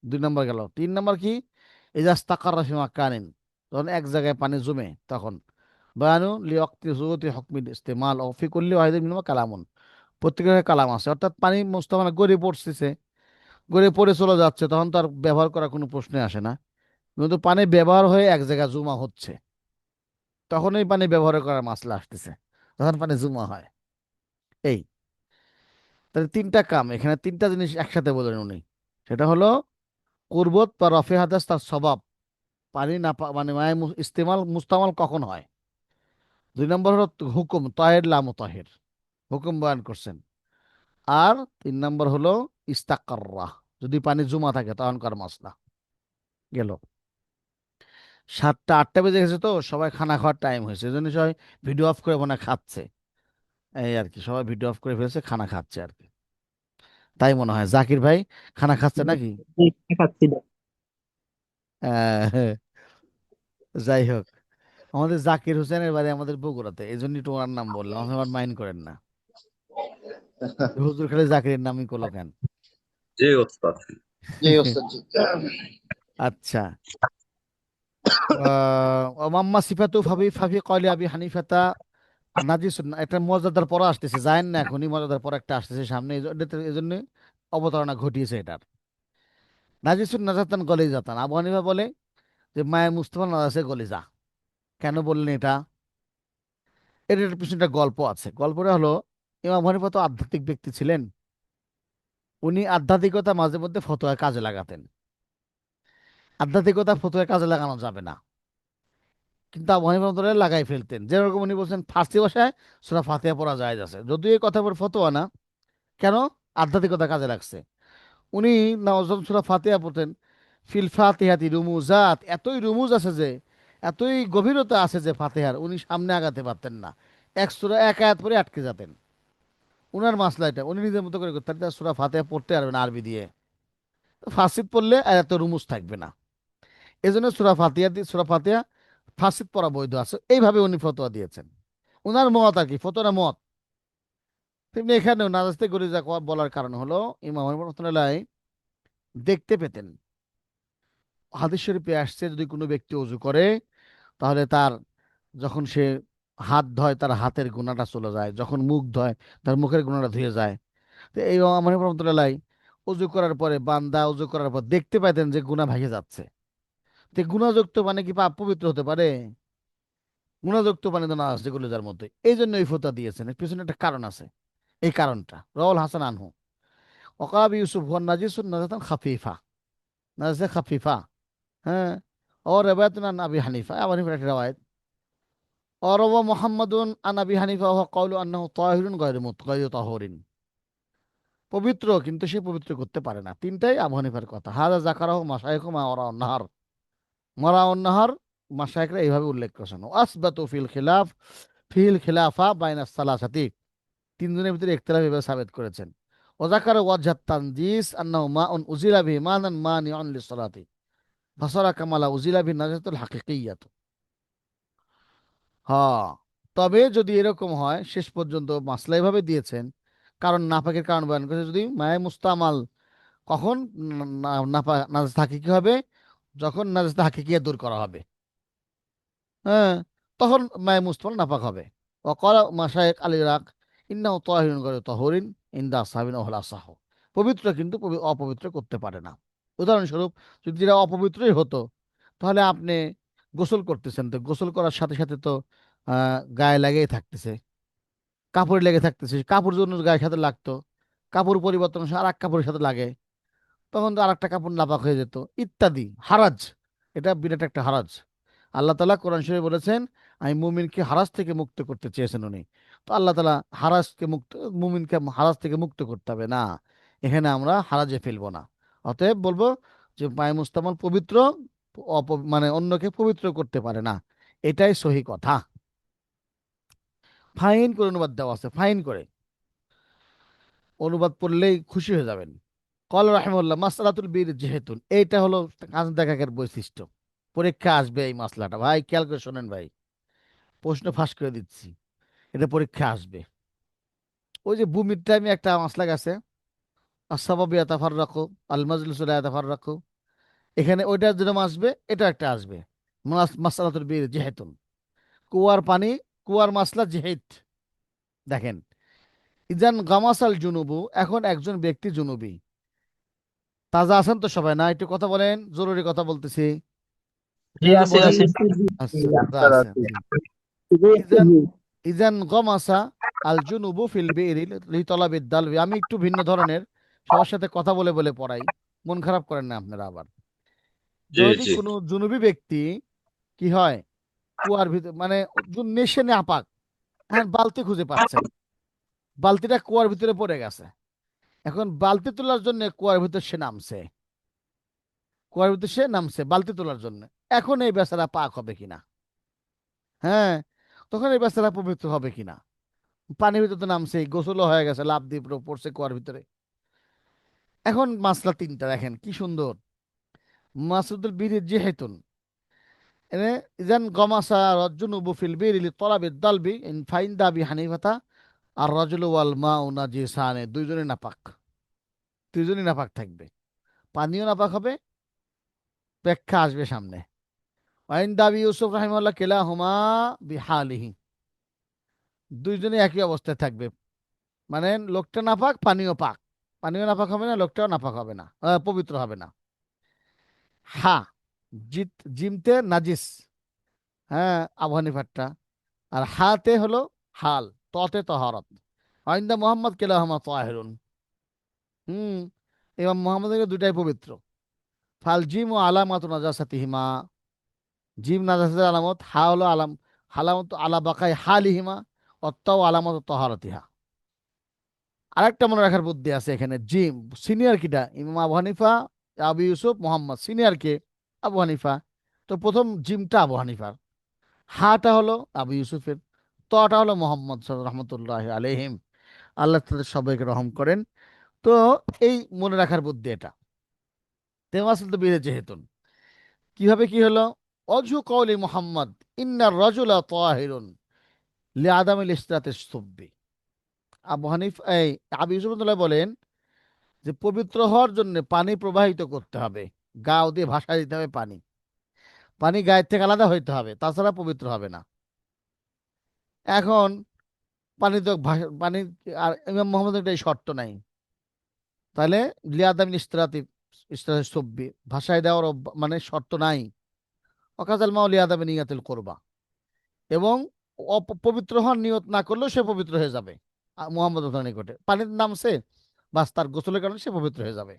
2 নম্বর গেল। 3 নম্বর কি, ইজাস্তাকার রাফি মাকানিন, যখন এক জায়গায় পানি জমে তখন। বয়ানু লিওয়াক্তি জুরুতি হুকমিল ইস্তেমাল ও ফি কুল্লি ওয়াহিদিন মিনহুমা কালামুন, প্রত্যেকের কালাম আছে, অর্থাৎ পানি মুস্তামাল গড়িয়ে পড়তেছে, গড়িয়ে পড়ে চলে যাচ্ছে, তখন তার ব্যবহার করার কোনো প্রশ্নই আসে না। কিন্তু পানি ব্যবহার হয়ে এক জায়গায় জমা হচ্ছে, তখনই পানি ব্যবহার করার মাসলা আসতেছে, তখন পানি জমা হয়। এই, তাহলে তিনটা কাম, এখানে তিনটা জিনিস একসাথে বলেন উনি। সেটা হলো কুরবত বা রফে হাদাস, তার স্বভাব, পানি না মানে মায়ে ইস্তেমাল মুস্তামাল কখন হয়। 2 নম্বর হলো হুকুম তাহের লা মুতাহির, হুকুম বয়ান করছেন। আর 3 নম্বর হলো ইস্তাকাররা, যদি পানি জমা থাকে তখন কার মাসলা গেল। 7টা 8টা বেজে গেছে, তো সবাই খানা খাওয়ার টাইম হয়েছে, এই জন্য সবাই ভিডিও অফ করে মনে হয় খাচ্ছে, এই আর কি, সবাই ভিডিও অফ করে ফেলছে, খানা খাচ্ছে আর কি, তাই মনে হয়। জাকির ভাই খানা খাচ্ছে নাকি? খাচ্ছি না। আহ, যাই হোক, আমাদের জাকির হোসেনের বাড়ি আমাদের বগুড়াতে, এই জন্য একটু ওনার নাম বললাম, আমার মাইন্ড করেন না। হুজুর খালি জাকিরের নামই করলো কেন? জি ওস্তাদ। জি ওস্তাদ জি। আচ্ছা, মাম্মা সিফাতু ফাফি ফাফি কয়লি আবি হানিফাতা নাজিসুন, একটা মজাদার পড়া আসতেছে, জানেন না এখনই, মজাদার পড়া একটা আসতেছে সামনে, এই জন্য অবতারণা ঘটিয়েছে এটার। নাজিসুন নাজাতান গলেই জাতান, আবু হানিফা বলে যে মায়ে মুস্তফা নাজাসে গলিজা, কেন বললেন এটা? এটার পিছনে একটা গল্প আছে। গল্পটা হলো, ইমাম হানিফা তো আধ্যাত্মিক ব্যক্তি ছিলেন। উনি আধ্যাত্মিকতা মাঝে মধ্যে ফতোয়া কাজে লাগাতেন। আধ্যাত্মিকতা ফতোয়া কাজে লাগানো যাবে না, কিন্তু আবু হানিফা রহমাতুল্লাহ লাগাই ফেলতেন। যেরকম উনি বলছেন ফার্সি ভাষায় সূরা ফাতিহা পড়া যায় আছে, যদিও এই কথা বলে ফতোয়া না, কেন? আধ্যাত্মিকতা কাজে লাগছে। উনি যখন সূরা ফাতিহা পড়তেন, ফিল ফাতিহাতি রুমুজাত, এতই রুমুজ আছে যে, এতই গভীরতা আছে যে ফাতিহার, উনি সামনে আগাতে পারতেন না। এক সূরা এক আয়াত পরে আটকে যেতেন। উনার মাসলা এটা, উনি নিজের মতো করে করতেন। তার সূরা ফাতিহা পড়তে পারবেন আরবি দিয়ে, ফার্সি পড়লে আর এত রুমুজ থাকবে না। এই জন্য সূরা ফাতিহা ফার্সি পড়া বৈধ আছে, এইভাবে উনি ফতোয়া দিয়েছেন। উনার মত আর কি, ফতোয়ার মত। তেমনি এখানেও নাজাস্তে করে যা বলার কারণ হলো, ইমাম আহমদ রহমাতুল্লাহ দেখতে পেতেন, হাদিস শরীফে আসছে যদি কোনো ব্যক্তি ওযু করে, তাহলে তার যখন সে হাত ধয় তার হাতের গুনাহটা চলে যায়, যখন মুখ ধয় তার মুখের গুনাহটা ধুয়ে যায়। তো এই ইমাম আহমদ রহমাতুল্লাহ ওযু করার পরে, বান্দা ওযু করার পর দেখতে পাইতেন যে গুনাহ ভেঙে যাচ্ছে। তো গুনাহযুক্ত মানে কি পাপ পবিত্র হতে পারে? গুনাহযুক্ত মানে তো নামাজ যেগুলোর মধ্যে। এই জন্য এই ফতোয়া দিয়েছেন, এর পিছনে একটা কারণ আছে। এই কারণটা রাওয়াল হাসান আনহু ওয়াকাব ইউসুফ ওয়ান নাজিসুন নাজাতান খাফিফা, নাজাসে খাফিফা। হ্যাঁ। और रवायत अन अबी हनीफा, अबू हनीफा की रवायत। और वो मुहम्मदुन अन अबी हनीफा वह कौलु अन्नहु ताहिरुन गैर ताहुरिन, পবিত্র কিন্তু সে পবিত্র করতে পারে না। তিনটাই আবু হানিফার কথা। হাযা যাকারাহু মাশায়েখু মা ওয়ারাউন নাহার, মারাউন নাহার মাশায়েখরা এইভাবে উল্লেখ করেছেন। আসবাতু ফিল খিলাফা বাইনাস সালাসাতি, তিনজনের ভিতরে ইখতিলাফ এভাবে সাবিত করেছেন। ওয়াজাকার ওয়াজহাত তানজিস আন্নাহু মাউন উজিলা বিহি মানান মানিউন লিসসালাতি ফাসারা কামালা উজিলা বিহি নাজাতুল হাকিকিয়াত। হ্যাঁ, তবে যদি এরকম হয়, শেষ পর্যন্ত মাসলা এভাবে দিয়েছেন, কারণ নাপাকের কারণ বয়ান করেছে। যদি মায়ে মুস্তামাল কখন নাজাত হাকিকি হবে? যখন নাজাত হাকিকিয়া দূর করা হবে, হ্যাঁ, তখন মায়ে মুস্তামাল নাপাক হবে। ওয়াকাল মাশায়েখ আল ইরাক ইন্নাহু তাহিরুন গায়রু তাহুরিন ইনদা আসহাবিনা ওয়াল আসাহ, পবিত্র কিন্তু অপবিত্র করতে পারে না। উদাহরণস্বরূপ, যদি যেটা অপবিত্রই হতো, তাহলে আপনি গোসল করতেছেন, তো গোসল করার সাথে সাথে তো গায়ে লেগেই থাকতেছে, কাপড়ে লেগে থাকতেছে, কাপড় জন্য গায়ের সাথে লাগতো, কাপড় পরিবর্তন আর এক কাপড়ের সাথে লাগে, তখন তো আর একটা কাপড় নাপাক হয়ে যেত ইত্যাদি। হারাজ, এটা বিরাট একটা হারাজ। আল্লাহ তাআলা কোরআন শরীফে বলেছেন, আমি মুমিনকে হারাজ থেকে মুক্ত করতে চেয়েছেন উনি। তো আল্লাহ তাআলা হারাজকে মুক্ত, মুমিনকে হারাজ থেকে মুক্ত করতে হবে না, এখানে আমরা হারাজে ফেলবো না। অতএব বলবো যে মায়ে মুস্তামাল পবিত্র, মানে অন্যকে পবিত্র করতে পারে না, এটাই সহি কথা। ফাইন করে অনুবাদ দেওয়া আছে, ফাইন করে অনুবাদ পড়লেই খুশি হয়ে যাবেন। কল রাহিমাহুল্লাহ মাসআলাতুল বীর যেহেতুন, এইটা হলো কাজ দেখাকের বৈশিষ্ট্য। পরীক্ষা আসবে এই মাসলাটা, ভাই খেয়াল করে শোনেন ভাই, প্রশ্ন ফাঁস করে দিচ্ছি, এটা পরীক্ষা আসবে। ওই যে ভূমির টাইমে একটা মাসলা গেছে, আসসাবাবু ইয়াতাফাররাকু আল মাজলিসু লা ইয়াতাফাররাকু, এখানে ওইটার জন্য আসবে, এটা একটা আসবে। মাসআলাতুল বীর যেহেতুন, কুয়ার পানি, কুয়ার মাসলা জেহেত। দেখেন, ইজান গামাসাল জুনুবু, এখন একজন ব্যক্তি জুনুবি। তাজা আছেন তো সবাই? না একটু কথা বলেন, জরুরি কথা বলতেছি। জি আছে জি আছে। উস্তাদ, জি। আচ্ছা, তাজা আছেন, জি। ইজান ইজান গমাসা আল জুনুবু ফিল বিইরি লিতলাবিদ দালবি, আমি একটু ভিন্ন ধরনের, সবার সাথে কথা বলে বলে পড়াই, মন খারাপ করেন না আপনারা আবার। জি যদি জি কোনো জুনুবি ব্যক্তি কি হয়, কুয়ার ভিতর মানে নেশে নাপাক, হ্যাঁ, বালতি খুঁজে পাচ্ছেন, বালতিটা কুয়ার ভিতরে পড়ে গেছে, এখন বালতি তোলার জন্য কুয়ার ভিতর সে নামছে, কুয়ার ভিতর সে নামছে বালতি তোলার জন্য। এখন এই বেচারা পাক হবে কিনা? হ্যাঁ, তখন এই বেচারা পবিত্র হবে কিনা? পানির ভিতরে তো নামছে, গোসলও হয়ে গেছে, লাফ দিয়ে পুরো পড়ছে কুয়ার ভিতরে। এখন মাসলা তিনটা দেখেন কি সুন্দর। মাসুদুল বীর যেহেতুন এনে ইজান গমাসা রজ্জুনুবু ফিল বীর লিতলাবিদ দালবি ইন ফাইন দাবি হানিফাতা আর রাজুলু ওয়াল মাউ নাজিসানে, দুইজনই নাপাক, দুইজনই নাপাক থাকবে, পানিও নাপাক হবে, ব্যাখ্যা আসবে সামনে। ওয়াইন দাবি ইউসুফ রাহিমাহুল্লাহ কিলাহুমা বিহালিহি, দুইজনই একই অবস্থায় থাকবে, মানে লোকটা নাপাক পানিও পাক, পানিও নাপাক হবে না, লোকটাও নাপাক হবে না, পবিত্র হবে না। হ্যাঁ, জিমতে নাজিস, হ্যাঁ, আবু হানিফারটা। আর হাতে হলো হাল, ততে তহারত। আইন্দা মোহাম্মদ কিলাহুমা তাহিরুন। হুম, ইমাম মোহাম্মদের দুটাই পবিত্র। ফাল জিম ও আলামাত নাজাসাতিহিমা, জিম নাজাসাতের আলামত, হা হলো আলামত আলা বাকাই হালিহিমা, অত্তাও আলামত তহারতিহা। আরেকটা মনে রাখার বুদ্ধি আছে এখানে। জিম সিনিয়র কিটা? ইমাম আবু হানিফা, আবু ইউসুফ, মোহাম্মদ। সিনিয়র কে? আবু হানিফা। তো প্রথম জিমটা আবু হানিফার, হাটা হলো আবু ইউসুফের, তটা হলো মোহাম্মদ রহমতুল্লাহ আলাইহিম। আল্লাহ তাদের সবাইকে রহম করেন। তো এই মনে রাখার বুদ্ধি এটা। তেমাসল তো বেড়ে যেহেতু কিভাবে কি হলো? অজু কওলি মোহাম্মদ ইন্নার রাজুলা তাহিরুন লিআদামিল ইসরাতিস সুব্বি। আবু হানিফ এই আবু ইউসুফ বলেন যে পবিত্র হওয়ার জন্য পানি প্রবাহিত করতে হবে, গাও দিয়ে ভাসা দিতে হবে পানি, পানি গায়ের থেকে আলাদা হইতে হবে, তাছাড়া পবিত্র হবে না। এখন পানি তো পানি, আর ইমাম মোহাম্মদের এই শর্ত নাই, তাহলে লিয়াদামিন ইস্তিরাতি সব্বি ভাষায় দেওয়ার মানে শর্ত নাই। অকাজাল মাও লিয়াদামিন নিয়াতুল কোরবা, এবং পবিত্র হওয়ার নিয়ত না করলেও সে পবিত্র হয়ে যাবে। মুহাম্মদ নিকটে পানির নামছে, বাস তার গোসলের কারণে সে পবিত্র হয়ে যাবে।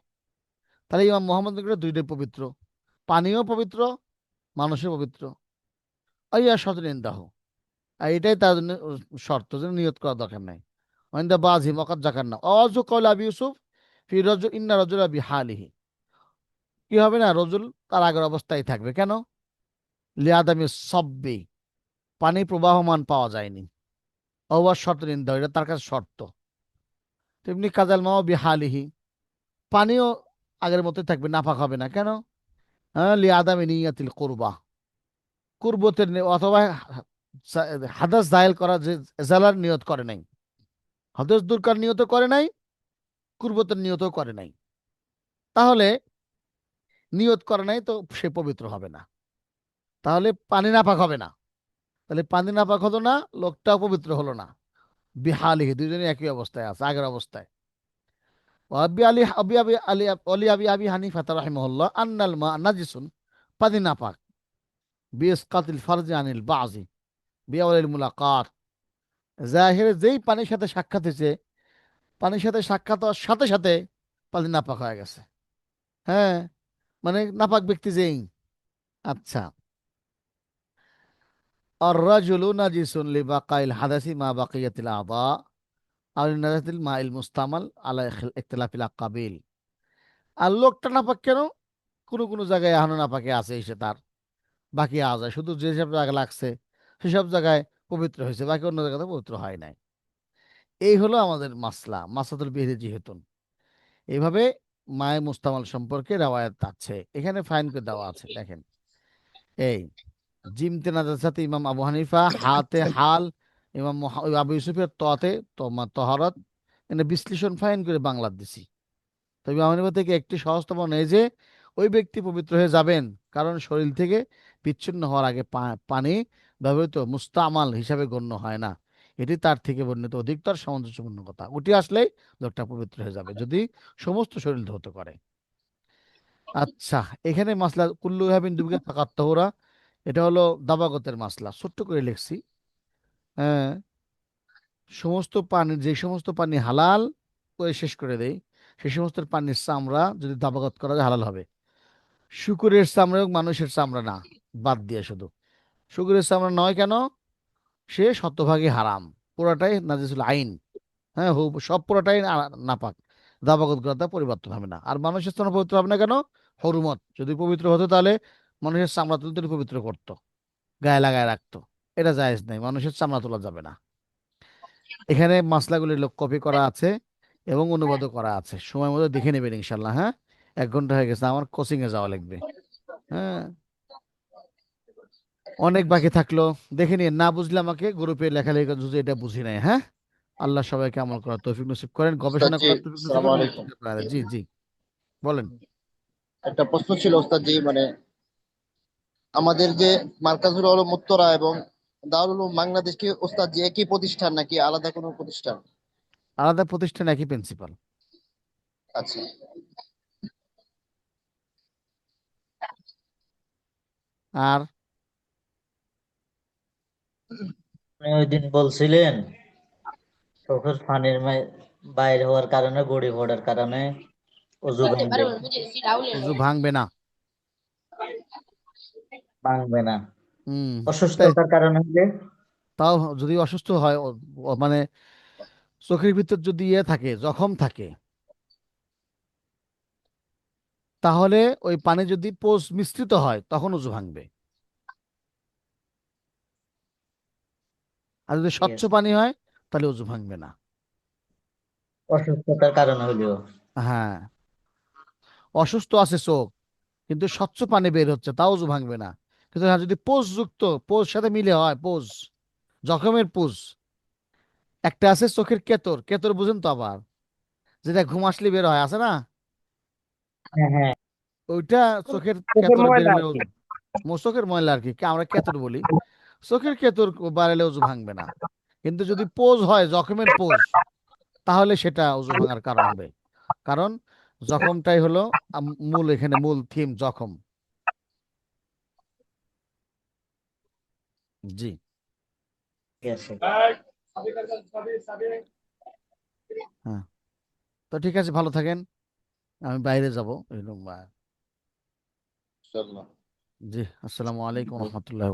তাহলে ইমাম মোহাম্মদ নিকটে দুইটাই পবিত্র, পানিও পবিত্র, মানুষও পবিত্র। আইয়া সতনিন্দাহ, আর এটাই তার জন্য শর্ত, যে নিয়ত করা দরকার নাই। ওয়াইন্দা বাজিম ওয়াকাদ যাকারনা অযু কওলা আবি ইউসুফ ফি রাজুল ইন্না রাজুলা বিহালিহি। কি হবে না? রজুল তার আগের অবস্থায় থাকবে। কেন? লিয়াদামি সব্বি, পানি প্রবাহমান পাওয়া যায়নি। অবার শর্ত নিন্দা, এটা তার কাছে শর্ত। তেমনি কাজাল মাও বিহালিহি, পানিও আগের মতোই থাকবে, নাপাক হবে না। কেন? হ্যাঁ, লিয়াদামি নিয়াতিল কুরবা, কুরবতের অথবা হাদাস জায়েল করা, যে এজালার নিয়ত করে নাই, হাদাস দূর করার নিয়ত করে নাই, কুরবতের নিয়তও করে নাই। তাহলে নিয়ত করে নাই তো সে পবিত্র হবে না, তাহলে পানি নাপাক হবে না। তাহলে পানি নাপাক হলো না, লোকটাও পবিত্র হলো না। বিহালিহি, দুজনে একই অবস্থায় আছে, আগের অবস্থায়। আবি আলী আবি আবি আলী অলি আবি আবি হানিফা রাহিমাহুল্লাহ আন্নাল মা নাজিসুন, পানি নাপাক, বিইসকাতিল ফারজি আনিল বাজি বিআওয়ালিল মুলাকাত। জাহিরে যেই পানির সাথে সাক্ষাৎ হয়েছে, পানির সাথে সাক্ষাৎ হওয়ার সাথে সাথে পানি নাপাক হয়ে গেছে। হ্যাঁ, মানে নাপাক ব্যক্তি যেই। আচ্ছা, আর রাজুলু নাজিসুন লিবাকাইল হাদাসি মা বাকিয়াতিল আদা আও লিনাজাতিল মাইল মুস্তামাল আলা ইখতিলাফিল আকাবিল। আর লোকটা নাপাক কেন? কোনো কোনো জায়গায় এখনো নাপাকে আছে, এসে তার বাকি আওয়াজ হয়, শুধু যেসব জায়গায় লাগছে সেসব জায়গায় পবিত্র হয়েছে, বাকি অন্য জায়গাতে পবিত্র হয় নাই। এই হলো আমাদের মাসলাতুল বিহরি জিহেতুন। এইভাবে মায়ে মুস্তামাল সম্পর্কে রাওয়ায়াত আছে, এখানে ফাইন করে দেওয়া আছে। দেখেন, এই জিমতে নাজাসাতে ইমাম আবু হানিফা, হাতে হাল ইমাম আবু ইউসুফের, ততে তহারত, এনে বিশ্লেষণ ফাইন করে বাংলা দিছি। তবে ইমাম হানিফা থেকে একটি সহজতম নেই যে ওই ব্যক্তি পবিত্র হয়ে যাবেন, কারণ শরীর থেকে বিচ্ছিন্ন হওয়ার আগে পানি ব্যবহৃত মুস্তামাল হিসাবে গণ্য হয় না। এটি তার থেকে বর্ণিত অধিকতর সামঞ্জস্যপূর্ণ কথা। ওটি আসলেই লোকটা পবিত্র হয়ে যাবে, যদি সমস্ত শরীর ধৌত করে। আচ্ছা, এখানে মাসলা কুল্লু হাবিন দুবিকে ফাকাত তাহুরা, এটা হলো দাবাগতের মাসলা, ছোট্ট করে লিখছি। হ্যাঁ, সমস্ত পানি, যে সমস্ত পানি হালাল করে শেষ করে দেয়, সেই সমস্ত পানির চামড়া যদি দাবাগত করা যায় হালাল হবে। শুকুরের চামড়া এবং মানুষের চামড়া না, বাদ দিয়ে শুধু শুকুরের চামড়া নয়। কেন? সে শতভাগই হারাম, পুরাটাই নাজিসুল আইন। হ্যাঁ, সব পুরাটাই নাপাক, দাবাগত করাটা পরিবর্তন হবে না। আর মানুষের চামড়া পবিত্র হবে না কেন? হরুমত, যদি পবিত্র হতো তাহলে মানুষের চামড়া তুলতে পবিত্র করতো, গায়ে লাগায় রাখতো। এটা জায়েজ নাই, মানুষের চামড়া তোলা যাবে না। এখানে মাসলাগুলি কপি করা আছে এবং অনুবাদও করা আছে, সময় মতো দেখে নেবেন ইনশাল্লাহ। হ্যাঁ, 1 ঘন্টা হয়ে গেছে, আমার কোচিং এ যাওয়া লাগবে। হ্যাঁ, অনেক বাকি থাকলো, দেখে নিয়ে না বুঝলে আমাকে গ্রুপে লেখালেখি করে, যদি এটা বুঝি নাই। হ্যাঁ, আল্লাহ সবাইকে আমল করার তৌফিক নসিব করেন, ওস্তাদ গবেষণা জি, করার তৌফিক নসিব আসসালামু করেন, আলাইকুম। মুস্তাফিজ করেন। জি জি, বলেন। একটা প্রশ্ন ছিল ওস্তাদ জি, মানে আমাদের যে মার্কাজুল আলম উত্তরা এবং দারুল উলুম বাংলাদেশ কি ওস্তাদ জি একই প্রতিষ্ঠান নাকি আলাদা কোনো প্রতিষ্ঠান? আলাদা প্রতিষ্ঠান, একই প্রিন্সিপাল। আচ্ছা। আর আপনি ওই দিন বলছিলেন চোখের পানির বাইরে হওয়ার কারণে গড়ি পড়ার কারণে অজু ভাঙবে ওযু ভাঙবে না। ভাঙবে না। তাই অসুস্থতার কারণে হলে তাও যদি অসুস্থ হয় মানে চোখের ভিতর যদি থাকে, জখম থাকে, তাহলে ওই পানি যদি পোষ মিশ্রিত হয় তখন ওযু ভাঙবে। আর যদি ঠিক স্বচ্ছ আছে। পানি হয় তাহলে ওযু ভাঙবে না। অসুস্থতার কারণে হলেও হ্যাঁ, অসুস্থ আছে চোখ কিন্তু স্বচ্ছ পানি বের হচ্ছে, তাও ওযু ভাঙবে না। কিন্তু হ্যাঁ, যদি পোষ যুক্ত, পোষ সাথে মিলে হয়, পোষ, জখমের পোষ, একটা আছে চোখের কেতর, কেতর বুঝেন তো আবার, যেটা ঘুম আসলে বের হয়, আছে না? হ্যাঁ হ্যাঁ ওইটা চোখের চোখের কেতর বের ময়লা আর হলে কি। চোখের ময়লা আর কি, আমরা কেতর বলি। চোখের কেতর বাড়ালে ওযু ভাঙবে না। কিন্তু যদি পোজ হয়, জখমের পোজ, তাহলে সেটা ওযু ভাঙার কারণ হবে। কারণ জখমটাই হলো মূল, এখানে মূল থিম জখম। জি। ঠিক আছে। হ্যাঁ, তো ঠিক আছে, ভালো থাকেন। আমি বাইরে যাব। ইনশাআল্লাহ। জি, আসসালামু আলাইকুম রহমতুল্লাহ।